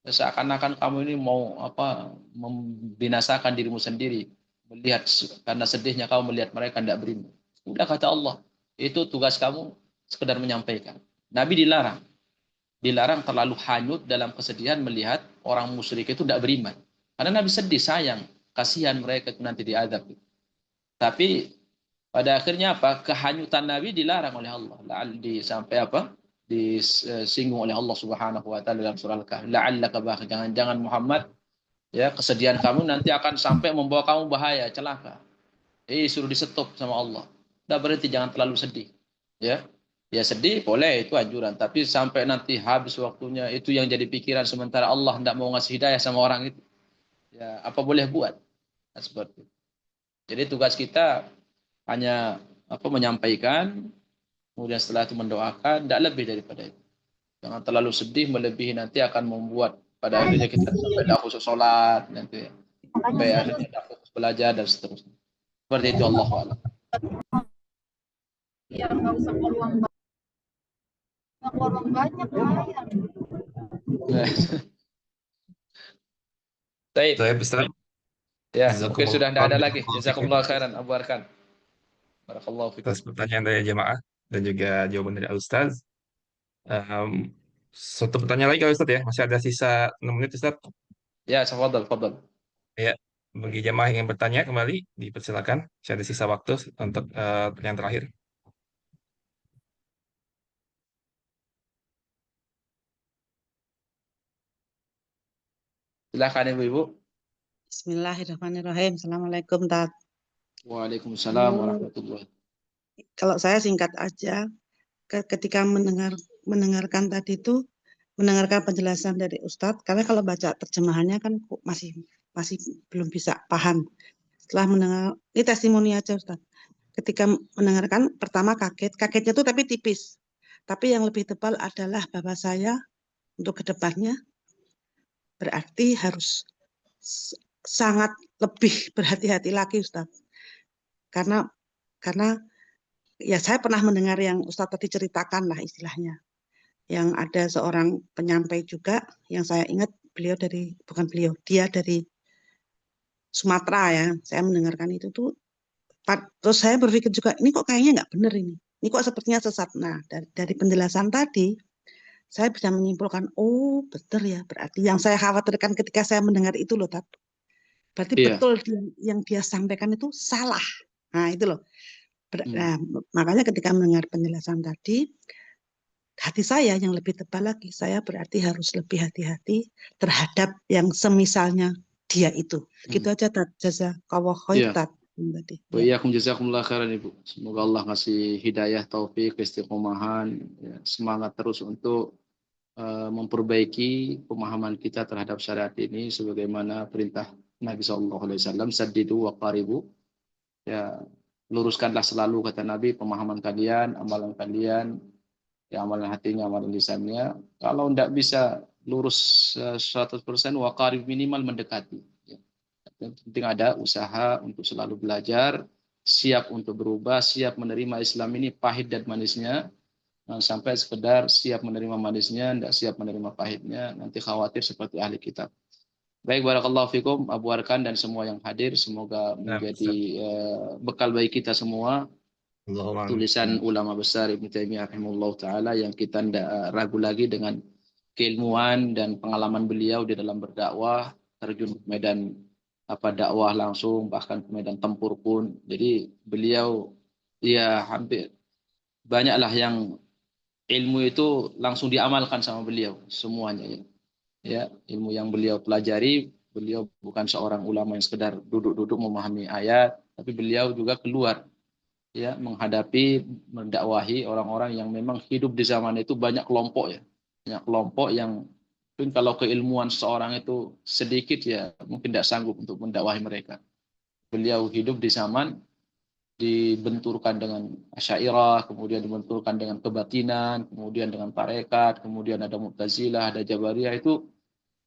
seakan-akan kamu ini mau membinasakan dirimu sendiri, melihat karena sedihnya kamu melihat mereka tidak beriman. Sudah kata Allah, itu tugas kamu sekedar menyampaikan. Nabi dilarang terlalu hanyut dalam kesedihan melihat orang musyrik itu tidak beriman. Karena Nabi sedih, sayang, kasihan mereka itu nanti diazab. Tapi pada akhirnya apa? Kehanyutan Nabi dilarang oleh Allah. Sampai apa? Disinggung oleh Allah Subhanahu wa taala dalam surah Al-Kahf. La'allaka baqi, jangan Muhammad, ya, kesedihan kamu nanti akan sampai membawa kamu bahaya, celaka. Suruh disetop sama Allah. Udah berhenti, jangan terlalu sedih. Ya. Ya sedih boleh, itu anjuran, tapi sampai nanti habis waktunya itu yang jadi pikiran sementara Allah tidak mau ngasih hidayah sama orang itu. Ya, apa boleh buat? Nah, seperti itu. Jadi tugas kita hanya menyampaikan, kemudian setelah itu mendoakan, tidak lebih daripada itu. Jangan terlalu sedih melebihi, nanti akan membuat pada akhirnya kita sampai tidak khusus sholat, nanti sampai akhirnya tidak fokus belajar dan seterusnya. Seperti itu, Allahu a'lam. Ya nggak usah peluang banyak lah ya. Baik. Ustaz. Ya, mungkin sudah tidak ada lagi. Jazakumullah khairan, Abu Arkan. Barakallahu fikum. Atas pertanyaan dari jemaah dan juga jawaban dari Ustaz. Satu pertanyaan lagi kalau Ustaz ya, masih ada sisa 6 menit Ustaz. Ya, tafadhal. Ya, bagi jemaah yang ingin bertanya kembali, dipersilakan. Masih ada sisa waktu untuk pertanyaan terakhir. Silakan Ibu-ibu. Bismillahirrahmanirrahim. Assalamualaikum, Tat. Waalaikumsalam warahmatullahi. Kalau saya singkat aja, ketika mendengarkan tadi itu, mendengarkan penjelasan dari Ustadz, karena kalau baca terjemahannya kan masih belum bisa paham. Setelah mendengar, ini testimoni aja Ustadz. Ketika mendengarkan, pertama kagetnya tuh tapi tipis. Tapi yang lebih tebal adalah bahwa saya untuk kedepannya berarti harus sangat lebih berhati-hati lagi Ustadz. Karena ya saya pernah mendengar yang Ustadz tadi ceritakan lah istilahnya. Yang ada seorang penyampai juga yang saya ingat dia dari Sumatera ya. Saya mendengarkan itu tuh, terus saya berpikir juga ini kok kayaknya nggak benar ini kok sepertinya sesat. Nah dari penjelasan tadi saya bisa menyimpulkan, oh betul ya, berarti yang saya khawatirkan ketika saya mendengar itu loh Tat. Berarti betul yang dia sampaikan itu salah. Nah itu loh. Nah, makanya ketika mendengar penjelasan tadi, hati saya yang lebih tebal lagi, saya berarti harus lebih hati-hati terhadap yang semisalnya dia itu. Gitu aja Tat. Jazakallah khair Tat. Wa iyyakum jazakumullah khairan Ibu. Semoga Allah ngasih hidayah, taufik, istiqomahan, ya, semangat terus untuk memperbaiki pemahaman kita terhadap syariat ini sebagaimana perintah Nabi SAW, saddidu wa qaribu. Ya, luruskanlah selalu kata Nabi pemahaman kalian, amalan kalian, ya amalan hatinya, amalan lisannya. Kalau tidak bisa lurus 100%, wa qarib, minimal mendekati. Ya. Yang penting ada usaha untuk selalu belajar, siap untuk berubah, siap menerima Islam ini pahit dan manisnya. Sampai sekedar siap menerima manisnya, tidak siap menerima pahitnya, nanti khawatir seperti ahli kitab. Baik, barakallahu fikum, Abu Arkan dan semua yang hadir, semoga menjadi bekal bagi kita semua. Tulisan ulama besar Ibnu Taimiyah rahimahullah ta'ala yang kita tidak ragu lagi dengan keilmuan dan pengalaman beliau di dalam berdakwah, terjun ke medan dakwah langsung, bahkan ke medan tempur pun. Jadi beliau ya hampir banyaklah yang ilmu itu langsung diamalkan sama beliau semuanya ya. Ya, ilmu yang beliau pelajari, beliau bukan seorang ulama yang sekedar duduk-duduk memahami ayat, tapi beliau juga keluar ya menghadapi, mendakwahi orang-orang yang memang hidup di zaman itu banyak kelompok ya. Banyak kelompok yang mungkin kalau keilmuan seorang itu sedikit ya mungkin tidak sanggup untuk mendakwahi mereka. Beliau hidup di zaman dibenturkan dengan Asy'ariyah, kemudian dibenturkan dengan kebatinan, kemudian dengan tarekat, kemudian ada Mu'tazilah, ada Jabariyah. Itu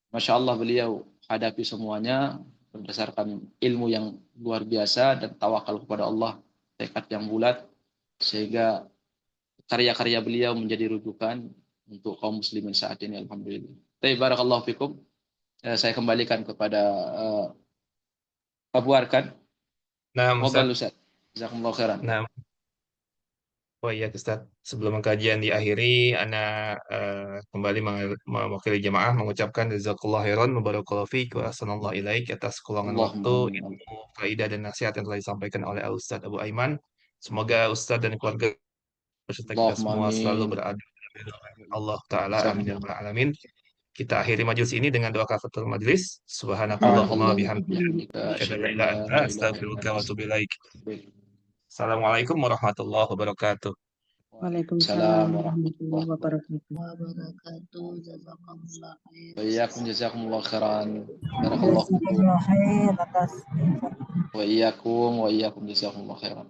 Masya Allah beliau hadapi semuanya berdasarkan ilmu yang luar biasa dan tawakal kepada Allah, tekad yang bulat, sehingga karya-karya beliau menjadi rujukan untuk kaum muslimin saat ini, alhamdulillah. Baik, barakallahu fikum. Saya kembalikan kepada Abu Arkan. Nah, Ustaz. Jazakumullah khairan. Nah, oh iya Ustaz, sebelum kajian diakhiri, Ana kembali mewakili jemaah mengucapkan jazakallah khairan, barakallahu fiik, wa ahsanallahu ilaik atas keuangan waktu, ilmu, faidah dan nasihat yang telah disampaikan oleh Ustaz Abu Aiman. Semoga Ustaz dan keluarga beserta kita semua selalu berada di Allah Ta'ala, amin ya rabbal alamin. Kita akhiri majelis ini dengan doa kafaratul majelis. Subhanakallahumma bihamdika, asyhadu an la ilaha illa anta, astaghfiruka wa atubu ilaik. Assalamualaikum warahmatullahi wabarakatuh. Waalaikumsalam warahmatullahi wabarakatuh. Jazakumullah khair. Wa iyyakum jazakumullah khairan. Barakallahu fikum. Wa iyyakum jazakumullah khairan.